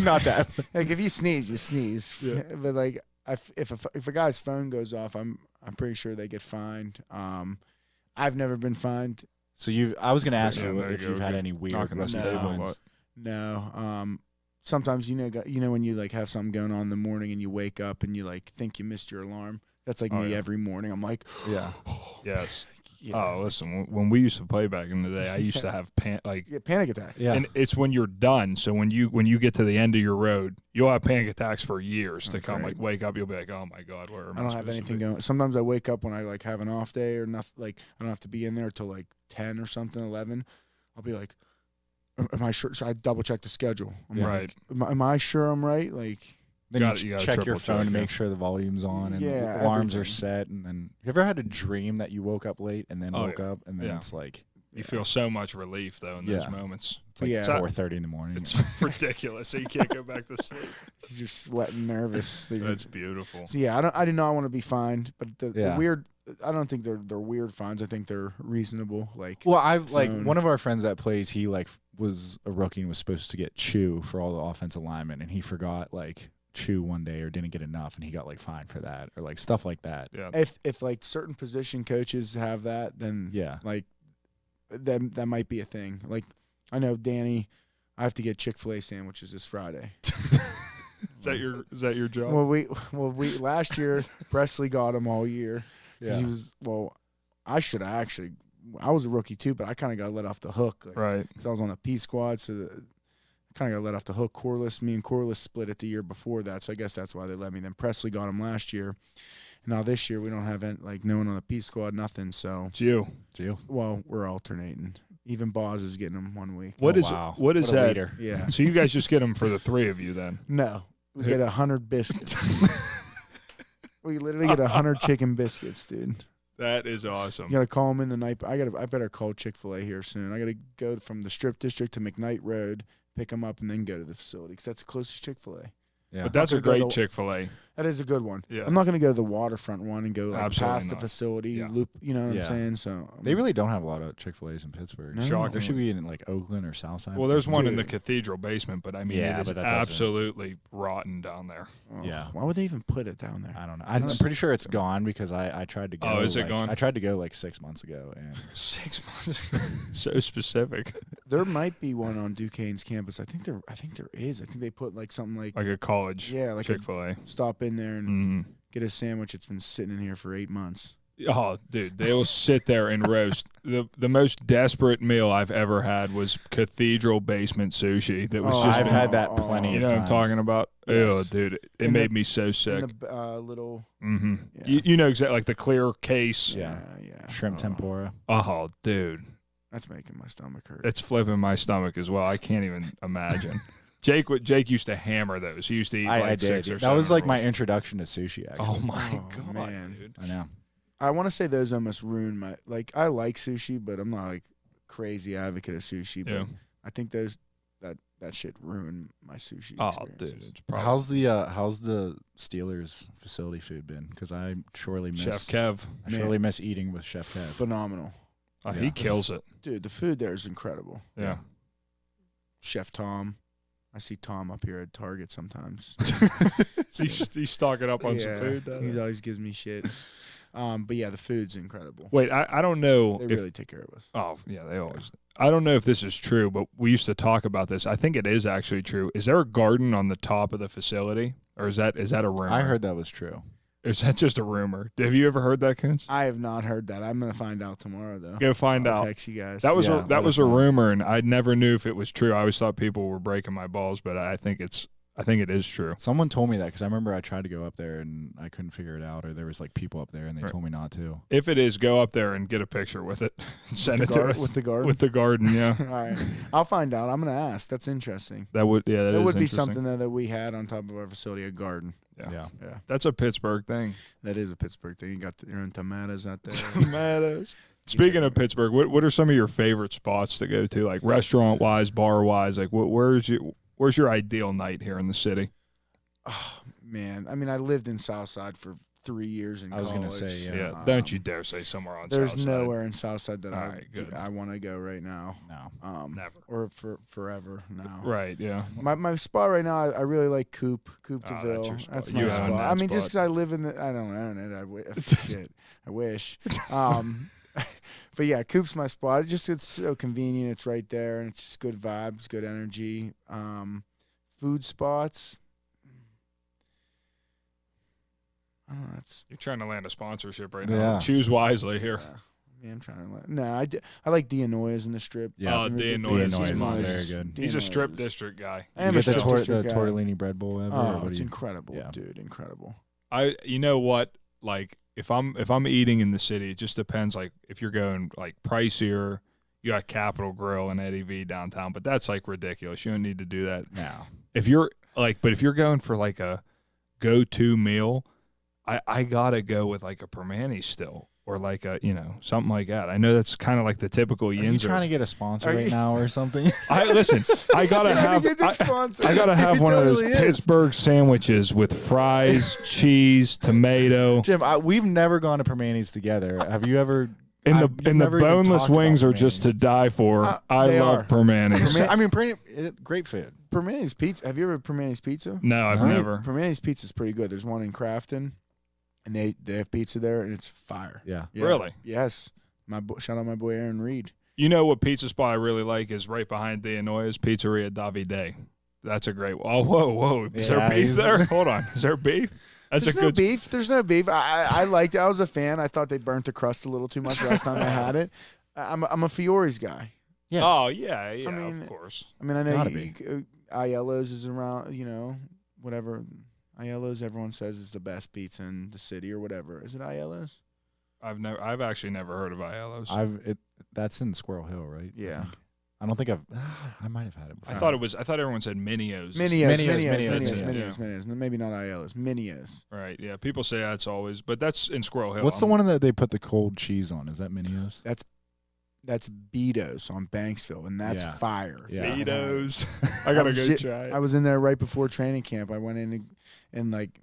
B: not that.
C: like if you sneeze, you sneeze.
A: Yeah.
C: But if a guy's phone goes off, I'm pretty sure they get fined. I've never been fined.
B: So I was going to ask
A: Yeah,
B: you
A: there
B: if
A: you
B: you've
A: go.
B: had any weird
A: Knocking the
B: rusty
C: table,
B: fines.
C: No. Sometimes when you have something going on in the morning and you wake up and you think you missed your alarm. That's me every morning. I'm like,
B: Yeah.
A: Yes.
C: yeah.
A: Oh, listen. When we used to play back in the day, I used to have
C: Panic attacks.
B: Yeah.
A: and it's when you're done. So when you get to the end of your road, you'll have panic attacks for years to come.
C: Great.
A: Wake up, you'll be like, oh my god, where am
C: I don't have anything going. Sometimes I wake up when I have an off day or nothing. I don't have to be in there till 10 or something, 11. I'll be like, am I sure? So I double check the schedule. I'm
A: Right.
C: Am I sure I'm right?
B: Then
A: You gotta
B: check your
A: triple
B: phone
A: check,
B: to
A: yeah.
B: make sure the volume's on and
C: Yeah,
B: the alarms are
C: everything.
B: set. And then, you ever had a dream that you woke up late and then
A: Oh,
B: woke up and then
A: yeah.
B: it's
A: You feel so much relief though in those
B: Yeah.
A: moments.
B: it's like
C: Yeah.
B: 4:30 in the morning?
A: It's ridiculous. So you can't go back to sleep.
C: You're sweating, nervous.
A: That's beautiful.
C: So yeah, I do not want to be fined, but the
B: Yeah.
C: weird. I don't think they're weird fines. I think they're reasonable.
B: Well, I've
C: phone.
B: one of our friends that plays, he was a rookie and was supposed to get chew for all the offensive linemen, and he forgot chew one day or didn't get enough, and he got fined for that or stuff like that.
A: Yeah.
C: if certain position coaches have that, then
B: Yeah.
C: then that might be a thing. I know Danny, I have to get Chick-fil-A sandwiches this Friday.
A: Is that your job?
C: Well, we last year Presley got them all year. 'Cause
B: Yeah.
C: I should have actually. I was a rookie too, but I kind of got let off the hook.
A: Right.
C: Because I was on the P squad, so kind of got let off the hook. Me and Corliss split it the year before that, so I guess that's why they let me. Then Presley got him last year, and now this year we don't have no one on the P squad, nothing. So,
A: It's you.
C: well, we're alternating. Even Boz is getting them 1 week.
A: What is
B: wow.
A: what is
B: What a
A: that?
B: leader.
C: Yeah,
A: So you guys just get them for the 3 of you then?
C: no, we get 100 biscuits. We literally get 100 chicken biscuits, dude.
A: That is awesome.
C: You gotta call them in the night. I better call Chick-fil-A here soon. I gotta go from the Strip District to McKnight Road, pick them up, and then go to the facility because that's the closest Chick-fil-A.
B: Yeah.
A: But that's a
C: I'm gonna go
A: great
C: to-
A: Chick-fil-A.
C: That is a good one.
A: Yeah.
C: I'm not gonna go to the waterfront one and go
A: Absolutely
C: past the
A: not.
C: facility
A: Yeah.
C: loop. You know what
B: Yeah.
C: I'm saying? So
B: They really don't have a lot of Chick-fil-A's in Pittsburgh.
C: No.
A: Shocking.
B: There should be in Oakland or Southside.
A: Well, there's one in the
C: Dude.
A: cathedral basement, but I mean,
B: Yeah,
A: it is
B: but that doesn't-
A: absolutely rotten down there.
C: oh,
B: Yeah.
C: Why would they even put it down there?
B: I don't know. I'm pretty sure it's gone because I tried to go.
A: Oh, is it gone?
B: I tried to go 6 months ago, and
A: 6 months. So specific.
C: There might be one on Duquesne's campus. I think there is. I think they put something like
A: Like a college
C: a
A: Chick-fil-A.
C: stop in there and
A: Mm.
C: get a sandwich. It's been sitting in here for 8 months.
A: Oh, dude, they'll sit there and roast. The most desperate meal I've ever had was cathedral basement sushi. That was
C: Oh,
A: just
B: I've
A: been-
B: had that plenty
A: You
B: of
A: know what I'm
B: times.
A: talking about?
C: Yes.
A: Ew, dude, it
C: In
A: made
C: the-
A: me so sick.
C: In the little
A: Mm-hmm.
C: yeah.
A: You know exactly, like the clear case.
B: Yeah.
C: yeah.
B: Shrimp
C: Oh,
B: tempura.
A: Oh, dude,
C: That's making my stomach hurt.
A: it's flipping my stomach as well. I can't even imagine. Jake used to hammer those. He used to eat
B: I
A: like
B: did.
A: 6 or 7.
B: That was like
A: rolls.
B: my introduction to sushi. Actually.
A: Oh my god,
C: man.
A: dude!
B: I know.
C: I want to say those almost ruin my I like sushi, but I'm not like crazy advocate of sushi. But
A: Yeah.
C: I think that shit ruined my sushi.
A: Oh,
C: experiences.
A: dude, it's probably
B: How's the Steelers facility food been? Because I surely miss
A: Chef Kev.
B: I surely miss eating with Chef Kev.
C: Phenomenal,
A: Oh,
B: Yeah.
A: He kills it.
C: dude. The food there is incredible.
A: Yeah.
C: Chef Tom. I see Tom up here at Target sometimes.
A: He's stocking up on some
C: Yeah,
A: food. doesn't
C: He
A: he?
C: always gives me shit. But yeah, the food's incredible.
A: Wait, I don't know
C: They
A: if
C: really take care of us.
A: oh yeah, they always. I don't know if this is true, but we used to talk about this. I think it is actually true. Is there a garden on the top of the facility, or is that a rumor?
B: I heard that was true.
A: Or is that just a rumor? Have you ever heard that, Kuntz?
C: I have not heard that. I'm gonna find out tomorrow though.
A: Go find
C: I'll
A: out.
C: text you guys.
A: That was
B: Yeah,
A: that
B: let
A: was
B: us
A: a
B: know.
A: rumor, and I never knew if it was true. I always thought people were breaking my balls, but I think it is true.
B: Someone told me that because I remember I tried to go up there and I couldn't figure it out, or there was like people up there and they
A: Right.
B: told me not to.
A: If it is, go up there and get a picture with it. And send it to us
C: with the garden.
A: with the garden. Yeah,
C: All right, I'll find out. I'm gonna ask. That's interesting.
A: that would
C: That
A: is
C: would be
A: interesting.
C: something though that we had on top of our facility, a garden.
A: Yeah.
C: Yeah,
A: That's a Pittsburgh thing.
C: that is a Pittsburgh thing. You got your own tomatoes out there.
A: Tomatoes. Speaking of Pittsburgh, what are some of your favorite spots to go to, like restaurant wise, bar wise? Like, where's your ideal night here in the city?
C: Oh man, I mean, I lived in Southside for 3 years in
B: I was
C: college.
B: gonna say,
A: Yeah,
B: Yeah.
A: don't you dare say somewhere on
C: There's
A: South Side.
C: nowhere in Southside that
A: All right, good.
C: I want to go right now.
B: No.
A: Never.
C: Or for forever now.
A: Right, yeah.
C: My spot right now, I really like Coop
A: Oh, that's
C: DeVille.
A: your spot.
C: That's
A: You
C: my
A: own
C: spot.
A: that
C: I mean, just
A: spot.
C: because I live in the, I don't own it. Shit, I wish. But yeah, Coop's my spot. It's so convenient. It's right there, and it's just good vibes, good energy. Food spots. I don't know.
A: You're trying to land a sponsorship right now.
B: Yeah.
A: Choose wisely here.
C: Yeah, I'm trying to. No, I like D'Anoia's in the strip.
B: Yeah.
A: Oh, D'Anoia's
B: is
C: D'Anoia's
B: very good.
A: He's a strip
C: D'Anoia's.
A: district guy.
C: I am
B: you
C: a
B: get the,
C: strip district guy.
B: tortellini bread bowl ever? or
C: Oh,
B: what do
C: it's
B: you-
C: incredible,
B: Yeah.
C: dude. Incredible.
A: You know what? Like if I'm eating in the city, it just depends. Like if you're going like pricier, you got Capitol Grill and Eddie V downtown, but that's like ridiculous. You don't need to do that.
B: No.
A: If you're going for like a go-to meal, I gotta go with like a Permane still, or like a something like that. I know that's kind of like the typical
B: Are you
A: Yinzer.
B: trying to get a sponsor
C: Are
B: right
C: you-
B: now or something?
A: I listen. I gotta have. I gotta have one of those Pittsburgh sandwiches with fries, cheese, tomato.
B: Jim, we've never gone to Permane's together. Have you ever?
A: And
B: You've
A: the
B: never even
A: boneless
B: talked about
A: wings are just to
B: Permane's.
A: die for. I
C: they
A: love
C: are.
A: Permane's.
B: I mean, great food.
C: Permane's Pizza. Have you ever had Permane's Pizza?
A: No, I've
B: Right.
A: never.
C: Permane's Pizza is pretty good. There's one in Crafton, and they have pizza there, and it's fire.
B: Yeah.
C: Yeah.
A: Really?
C: Yes. Shout out my boy Aaron Reed.
A: You know what pizza spot I really like is right behind D'Anoia's Pizzeria Davide. That's a great. Oh, whoa! Is there
B: Yeah,
A: beef
B: he's-
A: there? Hold on. Is there beef? That's
C: There's
A: a
C: no
A: good.
C: beef. There's no beef. I liked it. I was a fan. I thought they burnt the crust a little too much last time I had it. I'm a Fiore's guy.
B: Yeah.
A: Oh yeah,
C: I mean,
A: of course.
C: I mean, I know
B: Gotta
C: Aiello's is around. Whatever. Aiello's, everyone says is the best pizza in the city or whatever. Is it Aiello's?
A: I've actually never heard of Aiello's.
B: That's in Squirrel Hill, right?
C: Yeah.
B: I don't think I might have had it before.
A: I thought everyone said Minio's.
C: Minios. Maybe not Aiello's. Minios.
A: Right. Yeah. People say that's always, but that's in Squirrel Hill.
B: What's the one that they put the cold cheese on? Is that Minio's?
C: That's Beato's on Banksville, and that's
B: Yeah.
C: fire.
B: Yeah.
A: Beato's. I gotta go
C: Shit,
A: try it.
C: I was in there right before training camp. I went in and like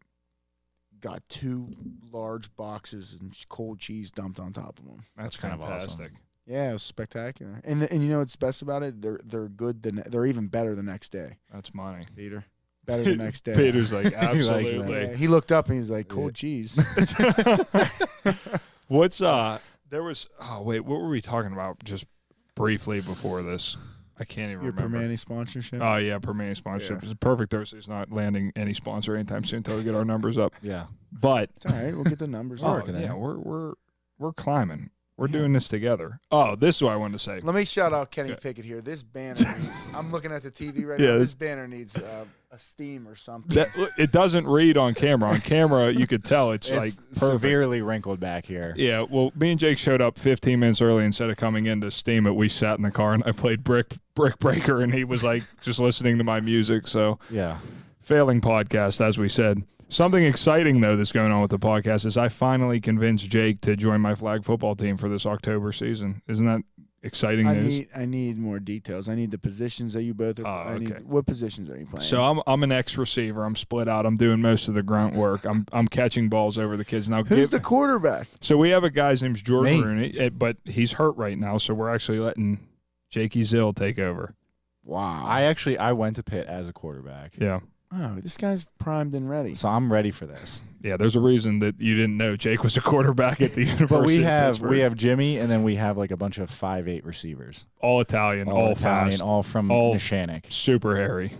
C: got 2 large boxes and cold cheese dumped on top of them.
A: That's
B: kind of
A: fantastic.
C: Yeah, it was spectacular. And you know what's best about it? They're good. They're even better the next day.
A: That's money.
C: Peter, better the next day.
A: Peter's like
B: likes that.
A: absolutely.
C: Yeah, he looked up and he's like, cold cheese.
A: What's there was wait, what were we talking about just briefly before this? I can't even
C: Your
A: remember.
C: Permane sponsorship.
A: Oh yeah, Permane sponsorship.
C: Yeah.
A: It's perfect. Thursday's not landing any sponsor anytime soon until we get our numbers up.
B: Yeah.
A: But
C: It's all right. We'll get the numbers.
B: Oh,
C: up.
B: working
A: yeah,
B: there.
A: we're climbing. We're doing this together. Oh, this is what I wanted to say.
C: Let me shout out Kenny Pickett here. This banner needs. I'm looking at the TV right now. This banner needs a steam or something.
A: It doesn't read on camera. On camera, you could tell it's like perfect.
B: Severely wrinkled back here.
A: Yeah. Well, me and Jake showed up 15 minutes early. Instead of coming in to steam it, we sat in the car and I played Brick Breaker, and he was like just listening to my music. So
B: yeah,
A: failing podcast, as we said. Something exciting, though, that's going on with the podcast is I finally convinced Jake to join my flag football team for this October season. Isn't that exciting news?
C: I need more details. I need the positions that you both are.
A: Okay.
C: What positions are you playing?
A: So I'm an X receiver. I'm split out. I'm doing most of the grunt work. I'm catching balls over the kids. Now,
C: who's the quarterback?
A: So we have a guy's name's Jordan, but he's hurt right now. So we're actually letting Jakey Zill take over.
C: Wow.
B: I went to Pitt as a quarterback.
A: Yeah.
C: Oh, this guy's primed and ready.
B: So I'm ready for this.
A: Yeah, there's a reason that you didn't know Jake was a quarterback at the University
B: But
A: of
B: we have Jimmy, and then we have like a bunch of 5'8" receivers.
A: All Italian, all fast.
B: All from Neshannock.
A: Super hairy.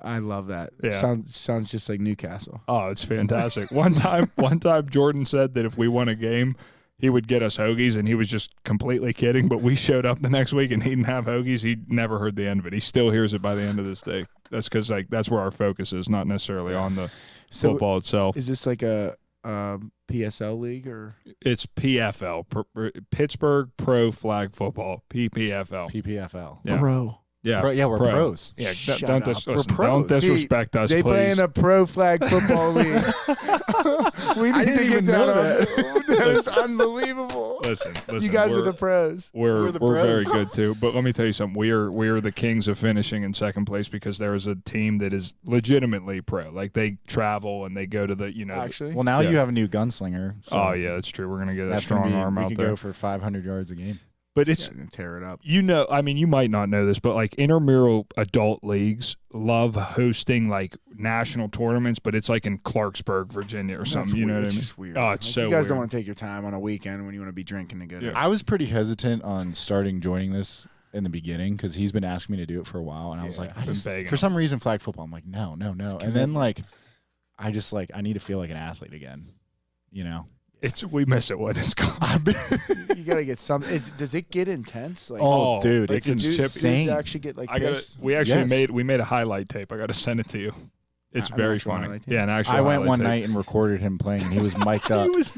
C: I love that.
A: Yeah.
C: Sounds just like Newcastle.
A: Oh, it's fantastic. One time Jordan said that if we won a game, he would get us hoagies, and he was just completely kidding. But we showed up the next week, and he didn't have hoagies. He never heard the end of it. He still hears it by the end of this day. That's because that's where our focus is, not necessarily on the football itself.
C: Is this like a PSL league or?
A: It's PFL, Pittsburgh Pro Flag Football, PPFL.
B: PPFL.
A: Yeah.
C: Pro.
A: Yeah,
B: we're pros.
A: Yeah,
C: Don't
A: disrespect us,
C: they
A: please.
C: play in a pro flag football league. We need to get that. That is unbelievable.
A: Listen,
C: you guys are the pros.
A: We're very good too. But let me tell you something. We are the kings of finishing in second place because there is a team that is legitimately pro. Like they travel and they go to the
C: Actually.
B: Well, now you have a new gunslinger. So
A: oh yeah, that's true. We're gonna get a strong arm out there.
B: We can go for 500 yards a game.
A: But it's
C: tear it up.
A: I mean, you might not know this, but like intramural adult leagues love hosting like national tournaments, but it's like in Clarksburg, Virginia, or something. You know what I mean?
C: It's just weird.
A: Oh, it's so
C: you guys
A: weird.
C: don't want to take your time on a weekend when you want to be drinking together.
A: Yeah.
B: I was pretty hesitant on joining this in the beginning because he's been asking me to do it for a while, and I was like, for some reason, flag football. I'm like, no, and then like, I need to feel like an athlete again, you know.
A: We miss it when it's gone.
C: You gotta get some. Does it get intense? Like,
B: dude,
C: like
B: it's insane.
C: Actually get like
A: we actually made a highlight tape. I got to send it to you. It's very funny. Yeah, an actual.
B: I went one
A: tape.
B: night and recorded him playing, and he was mic'd up.
A: It was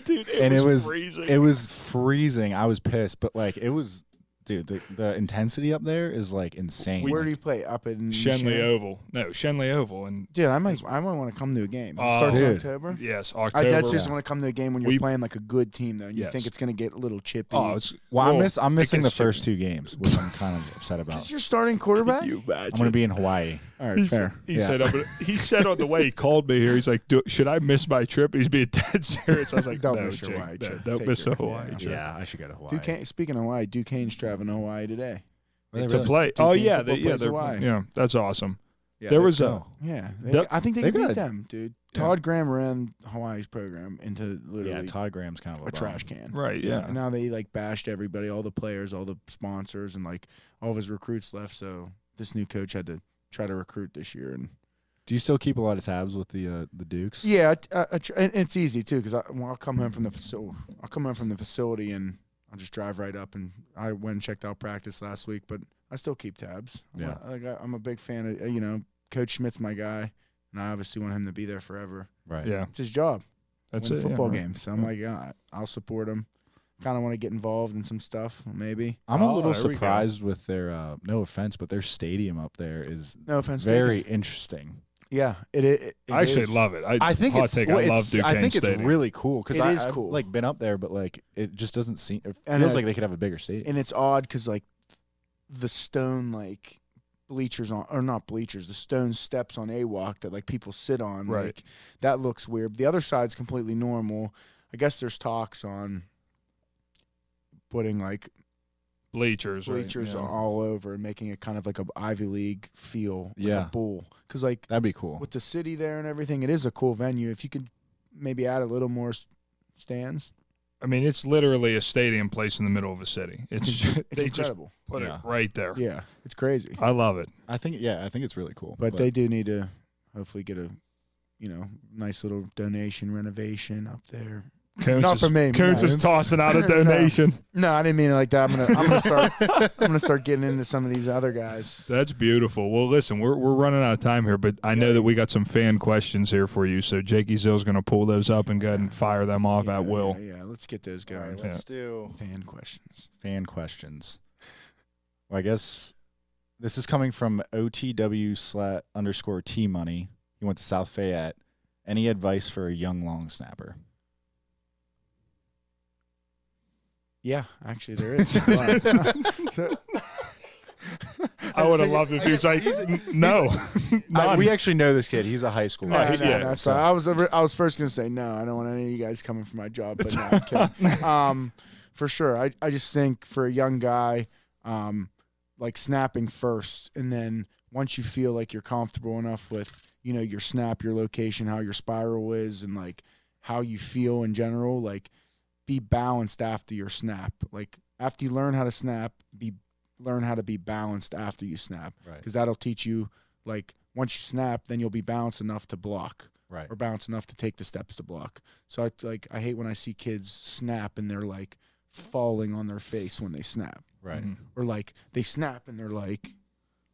A: freezing.
B: It was freezing. I was pissed, but like it was. Dude, the intensity up there is like insane.
C: Where do you play? Up in
A: Shenley Oval. No, Shenley Oval. And
C: dude, I might want to come to a game. It starts in October.
A: Yes, October.
C: I just want to come to a game when you're playing like a good team though, and you think it's going to get a little chippy.
B: I'm missing the first two games, which I'm kind of upset about.
C: Is your starting quarterback?
B: I'm going to be in Hawaii.
C: All right, fair.
A: He said on the way he called me here, he's like, should I miss my trip? He's being dead serious. I was like,
C: don't miss your Hawaii trip.
A: Don't miss a Hawaii trip.
B: Yeah, I should go to Hawaii.
C: Speaking of Hawaii, Duquesne's traveling to Hawaii today.
A: To play. Oh, yeah. That's awesome.
C: Yeah,
A: there was
C: I think they beat them, dude. Todd Graham ran Hawaii's program into literally
B: Todd Graham's kind of
C: a trash can.
A: Right, yeah.
C: And now they like bashed everybody, all the players, all the sponsors, and like all of his recruits left. So this new coach had to try to recruit this year. And
B: do you still keep a lot of tabs with the Dukes?
C: Yeah, and it's easy too because I'll come home from the facility and I'll just drive right up. And I went and checked out practice last week, but I still keep tabs.
B: Yeah,
C: I'm a big fan of Coach Schmidt's my guy. And I obviously want him to be there forever.
B: Right.
A: Yeah.
C: It's his job.
A: That's
C: it. Football
A: right.
C: games. So I'm like, I'll support him. Kind of want to get involved in some stuff, maybe.
B: I'm a little surprised with their, no offense, but their stadium up there is very interesting.
C: Yeah. It
A: I actually love it. I think it's
B: really cool because
C: I've cool.
B: Like been up there, but like it just doesn't seem. It feels like they could have a bigger stadium.
C: And it's odd because like the stone like bleachers the stone steps on A-Walk that like people sit on,
A: right?
C: Like, that looks weird. The other side's completely normal. I guess there's talks on putting like
A: bleachers
C: all over and making it kind of like a Ivy League feel, like a bowl. Because like
B: that'd be cool
C: with the city there and everything. It is a cool venue. If you could maybe add a little more stands.
A: I mean, it's literally a stadium placed in the middle of a city. It's
C: incredible.
A: Just put it right there.
C: Yeah, it's crazy.
A: I love it.
B: I think it's really cool.
C: But they do need to hopefully get a nice little donation renovation up there. Not for me.
A: Kuntz is tossing out a donation.
C: No, I didn't mean it like that. I'm gonna start getting into some of these other guys.
A: That's beautiful. Well, listen, we're running out of time here, but I know that we got some fan questions here for you. So Jakey Zill's going to pull those up and go ahead and fire them off at will.
C: Yeah, let's get those going.
B: Right, let's do
C: fan questions.
B: Fan questions. Well, I guess this is coming from OTW_T Money. He went to South Fayette. Any advice for a young long snapper?
C: Yeah, actually there is.
A: I would have loved if he was like, no.
B: We actually know this kid. He's a high school.
C: So I was first going to say no. I don't want any of you guys coming for my job, but no, I'm kidding. For sure. I just think for a young guy, like snapping first, and then once you feel like you're comfortable enough with, your snap, your location, how your spiral is, and like how you feel in general, like be balanced after your snap. Like after you learn how to snap, learn how to be balanced after you snap, because that'll teach you, like, once you snap, then you'll be balanced enough to block, or balanced enough to take the steps to block. So I hate when I see kids snap and they're like falling on their face when they snap, or like they snap and they're like,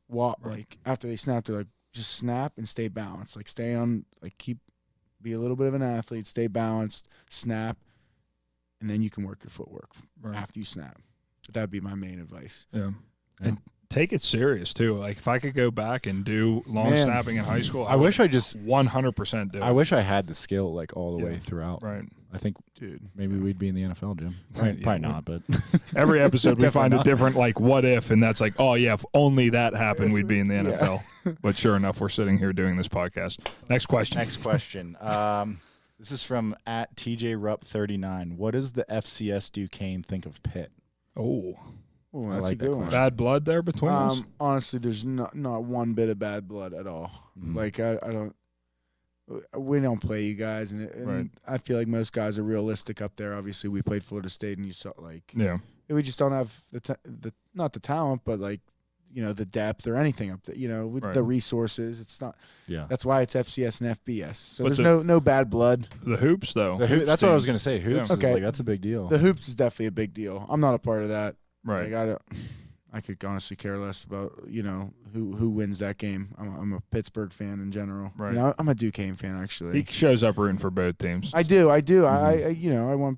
C: like after they snap, they're like, just snap and stay balanced, like stay on, like be a little bit of an athlete, stay balanced, snap, and then you can work your footwork after you snap. That'd be my main advice.
A: Yeah. And take it serious too. Like if I could go back and do long snapping in high school,
B: I wish I just
A: 100% do it.
B: I wish I had the skill like all the way throughout.
A: Right.
B: I think,
C: dude,
B: maybe we'd be in the NFL, Jim.
A: Right.
B: Probably not, but
A: every episode we find a different like what if, and that's like, oh yeah, if only that happened, we'd be in the NFL. But sure enough, we're sitting here doing this podcast. Next question. This is from @TJRupp39. What does the FCS Duquesne think of Pitt?
C: Oh, that's a good one.
A: Bad blood there between us?
C: Honestly, there's not one bit of bad blood at all. Like we don't play you guys, and I feel like most guys are realistic up there. Obviously, we played Florida State, and you saw we just don't have not the talent, but like the depth or anything up there. With the resources, it's not. Yeah, that's why it's FCS and FBS. So there's no bad blood.
A: The hoops though.
B: That's what I was gonna say. Hoops. Okay, that's a big deal.
C: The hoops is definitely a big deal. I'm not a part of that.
A: Right.
C: Like, I could honestly care less about who wins that game. I'm a Pittsburgh fan in general.
A: Right.
C: I'm a Duquesne fan actually.
A: He shows up rooting for both teams.
C: I do. Mm-hmm.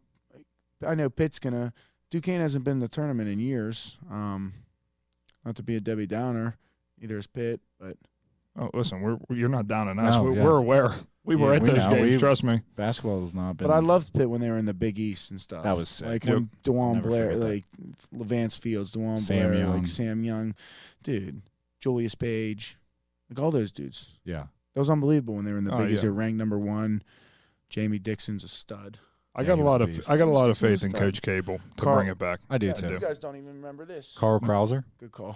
C: I know Pitt's gonna. Duquesne hasn't been in the tournament in years. Not to be a Debbie Downer, either is Pitt, but
A: listen, you're not downing us. We're aware. We were at those games. Trust me.
B: Basketball has not been.
C: But I loved Pitt when they were in the Big East and stuff.
B: That was sick.
C: Like when DeJuan Blair, like Levance Fields, DeJuan Blair, like Sam Young, dude, Julius Page, like all those dudes.
B: Yeah,
C: that was unbelievable when they were in the Big East. They were ranked #1. Jamie Dixon's a stud.
A: I got a lot of faith in Coach Cable to bring it back.
B: I do too.
C: You guys don't even remember this.
B: Carl Krauser.
C: Good call.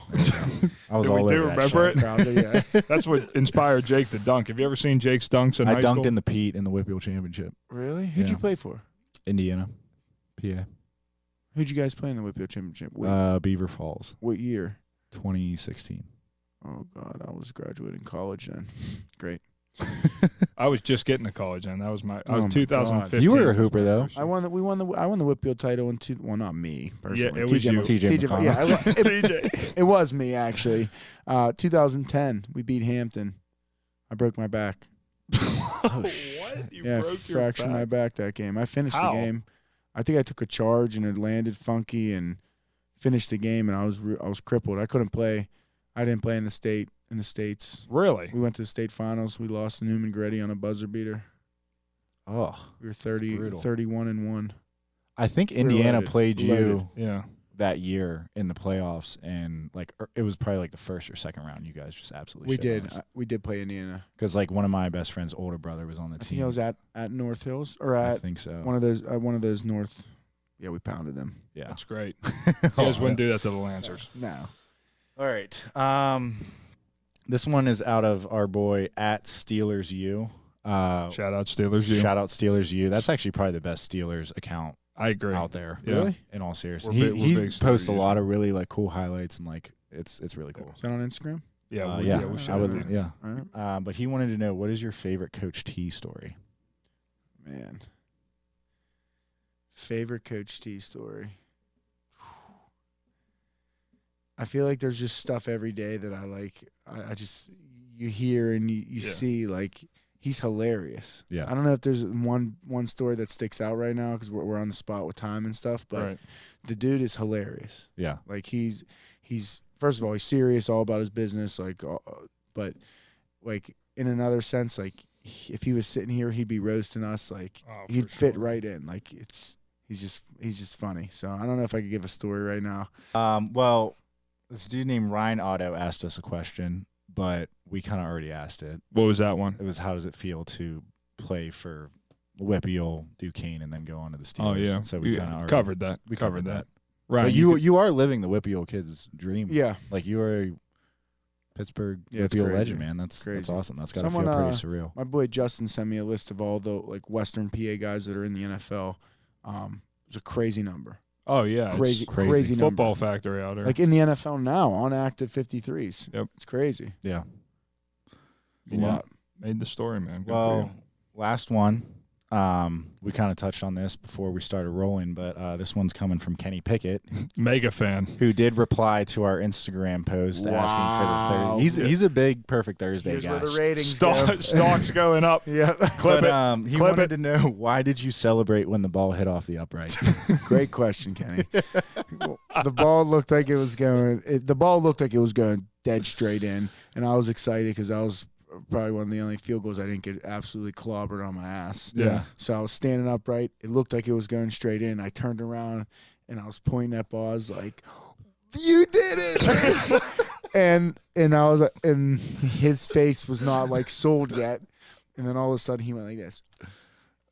B: I was all over that.
A: Remember it?
C: Krauser, yeah.
A: That's what inspired Jake to dunk. Have you ever seen Jake's dunks in high school?
B: I dunked in the Pete in the Whitfield Championship.
C: Really? Who'd you play for?
B: Indiana, PA.
C: Who'd you guys play in the Whitfield Championship?
B: Beaver Falls.
C: What year?
B: 2016.
C: Oh God, I was graduating college then. Great.
A: I was just getting to college then. That was I was 2015.
B: You were a hooper though.
C: I won the Whitfield title in well, not me personally.
A: Yeah, it was
B: TJ.
C: Yeah, it was me actually. 2010, we beat Hampton. I broke my back.
A: What? You
C: fractured my back that game. I finished the game. I think I took a charge and it landed funky and finished the game, and I was crippled. I couldn't play. I didn't play in the States.
A: Really?
C: We went to the state finals. We lost to Newman Gretty on a buzzer beater.
B: Oh.
C: We were 31-1.
B: I think Indiana played you
A: Yeah.
B: that year in the playoffs, and like it was probably like the first or second round. You guys just absolutely
C: We did play Indiana.
B: Because like one of my best friend's older brother was on the team.
C: I think I was at North Hills or at
B: I think so.
C: one of those North. Yeah, we pounded them.
B: Yeah.
A: That's great. You guys wouldn't do that to the Lancers.
C: No.
B: All right. This one is out of our boy @SteelersU.
A: Shout out Steelers U.
B: Shout out Steelers U. That's actually probably the best Steelers account
A: I agree.
B: out there.
A: Yeah.
C: Really?
B: In all seriousness.
A: We're
B: He
A: big
B: posts a
A: Steelers
B: lot of really like cool highlights, and like it's really cool.
C: Is that on Instagram?
A: Yeah.
B: Yeah.
A: should
B: I would,
A: have.
B: yeah.
C: All right.
B: But he wanted to know, what is your favorite Coach T story?
C: Man. Favorite Coach T story. I feel like there's just stuff every day that I like. I just you hear and you see like he's hilarious.
B: Yeah.
C: I don't know if there's one story that sticks out right now because we're on the spot with time and stuff, but the dude is hilarious.
B: Yeah.
C: Like he's first of all he's serious, all about his business. Like, but like in another sense, like if he was sitting here, he'd be roasting us. Like he'd fit right in. Like he's just funny. So I don't know if I could give a story right now.
B: Well. This dude named Ryan Otto asked us a question, but we kind of already asked it.
A: What was that one?
B: It was, how does it feel to play for Whippeal, Duquesne, and then go on to the Steelers?
A: Oh, yeah.
B: So we kind of
A: covered that.
B: We covered that.
A: Right.
B: But you are living the Whippeal kid's dream.
C: Yeah.
B: Like you are a Pittsburgh Whippeal legend, man. That's awesome. That's got to feel pretty surreal.
C: My boy Justin sent me a list of all the like Western PA guys that are in the NFL. It's a crazy number.
A: Oh, yeah.
C: Crazy
A: football
C: number.
A: factory out there.
C: Like in the NFL now, on active 53s.
A: Yep.
C: It's crazy.
B: Yeah.
C: A lot.
A: Made the story, man. Good
B: Well,
A: for you.
B: last one. We kind of touched on this before we started rolling, but this one's coming from Kenny Pickett,
A: Mega fan,
B: who did reply to our Instagram post asking for the third. He's a big Perfect Thursday
C: Here's
B: guy.
C: where the ratings go.
A: Stocks going up.
C: Yeah,
A: Clip
B: but,
A: it.
B: He wanted to know, why did you celebrate when the ball hit off the upright?
C: Great question, Kenny. The ball looked like it was going. The ball looked like it was going dead straight in, and I was excited because I was probably one of the only field goals I didn't get absolutely clobbered on my ass.
A: Yeah.
C: So I was standing upright. It looked like it was going straight in. I turned around and I was pointing at Boz like, "You did it!" and I was, and his face was not like sold yet. And then all of a sudden he went like this.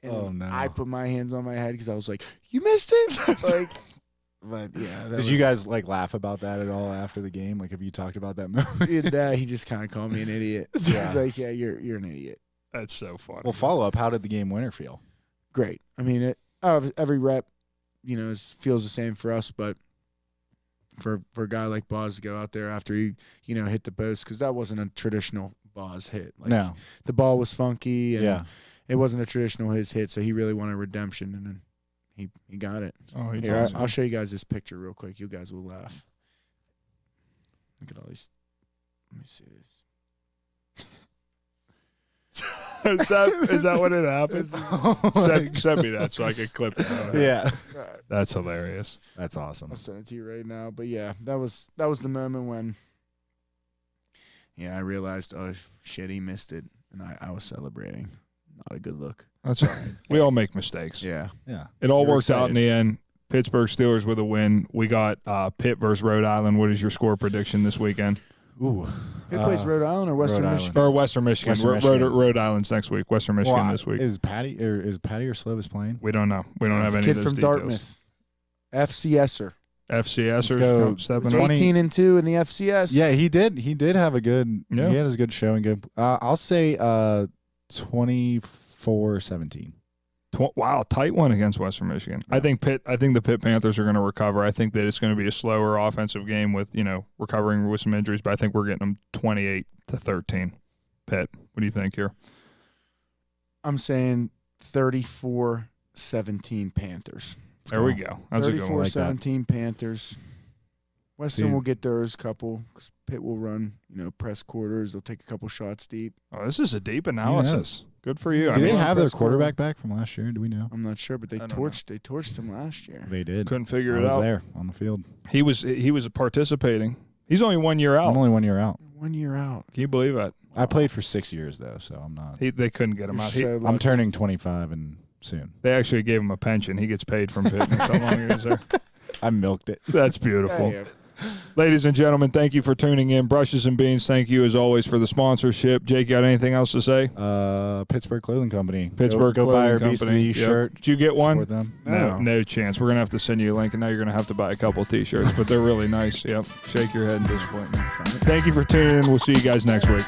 C: And
B: no!
C: I put my hands on my head because I was like, "You missed it!" Like. But yeah,
B: did you guys like laugh about that at all after the game? Like, have you talked about that moment?
C: He just kind of called me an idiot.
B: Yeah.
C: He's like, "Yeah, you're an idiot."
A: That's so funny.
B: Well, follow up. How did the game winner feel?
C: Great. I mean, every rep, feels the same for us. But for a guy like Boz to go out there after he, hit the post, because that wasn't a traditional Boz hit. Like,
B: no,
C: the ball was funky, and
B: yeah,
C: it wasn't a traditional his hit. So he really wanted redemption, and then he got it.
A: Oh, he's
C: Here,
A: awesome.
C: I'll show you guys this picture real quick. You guys will laugh. Look at all these. Let me see this.
A: Is that what it happens? Send me that so I can clip it out.
B: yeah.
A: That's hilarious.
B: That's awesome.
C: I'll send it to you right now. But yeah, that was the moment when I realized, oh shit, he missed it, and I was celebrating. Not a good look.
A: That's all right. We all make mistakes.
C: Yeah.
B: Yeah.
A: It all
B: You're
A: worked out in
B: excited.
A: the end. Pittsburgh Steelers with a win. We got Pitt versus Rhode Island. What is your score prediction this weekend?
B: Ooh.
C: Who plays Rhode Island or Western
B: Rhode
C: Michigan?
A: Or Western Michigan.
B: Western Michigan.
A: Rhode Island's next week. Western Michigan this week.
B: Is Patty or Slovis playing?
A: We don't know. We don't have any
C: Kid
A: of those
C: from
A: details.
C: Dartmouth. FCSer.
A: FCSers
B: go.
A: come stepping
C: He's
A: up.
C: 18-2 in the FCS.
B: Yeah, he did. He did have a good.
A: Yeah.
B: He had a good showing. Good. I'll say 24-17.
A: Wow, tight one against Western Michigan.
B: Yeah.
A: I think the Pitt Panthers are going to recover. I think that it's going to be a slower offensive game with, recovering with some injuries, but I think we're getting them 28-13. Pitt, what do you think here?
C: I'm saying 34-17 Panthers.
A: There we go. That's a good one.
C: 34-17 Panthers. Western
B: See.
C: will get theirs couple because Pitt will run, press quarters. They'll take a couple shots deep.
A: Oh, this is a deep analysis. Good for you.
B: Do they have their
C: press quarter.
B: quarterback back from last year? Do we know?
C: I'm not sure, but they
A: I don't
C: torched him last year.
B: They did.
A: Couldn't figure
B: I
A: it
B: was
A: out.
B: there on the field.
A: He was participating. He's only 1 year out.
B: I'm only 1 year out.
C: 1 year out.
A: Can you believe that?
B: I played for 6 years though, so I'm not.
A: They couldn't get him out.
C: You're so
B: I'm
C: lucky.
B: turning 25 and soon.
A: They actually gave him a pension. He gets paid from Pitt for so long he was there.
B: I milked it.
A: That's beautiful.
C: Yeah.
A: Ladies and gentlemen, thank you for tuning in. Brushes and Beans, thank you as always for the sponsorship. Jake, got anything else to say?
B: Pittsburgh Clothing Company.
A: Pittsburgh
B: Go buy our
A: Clothing Company.
B: BCE
A: Yep.
B: shirt.
A: Did you get one?
B: Support them.
A: No chance. We're going to have to send you a link, and now you're going to have to buy a couple T-shirts, but they're really nice. Yep. Shake your head in disappointment.
B: That's fine.
A: Thank you for tuning in. We'll see you guys next week.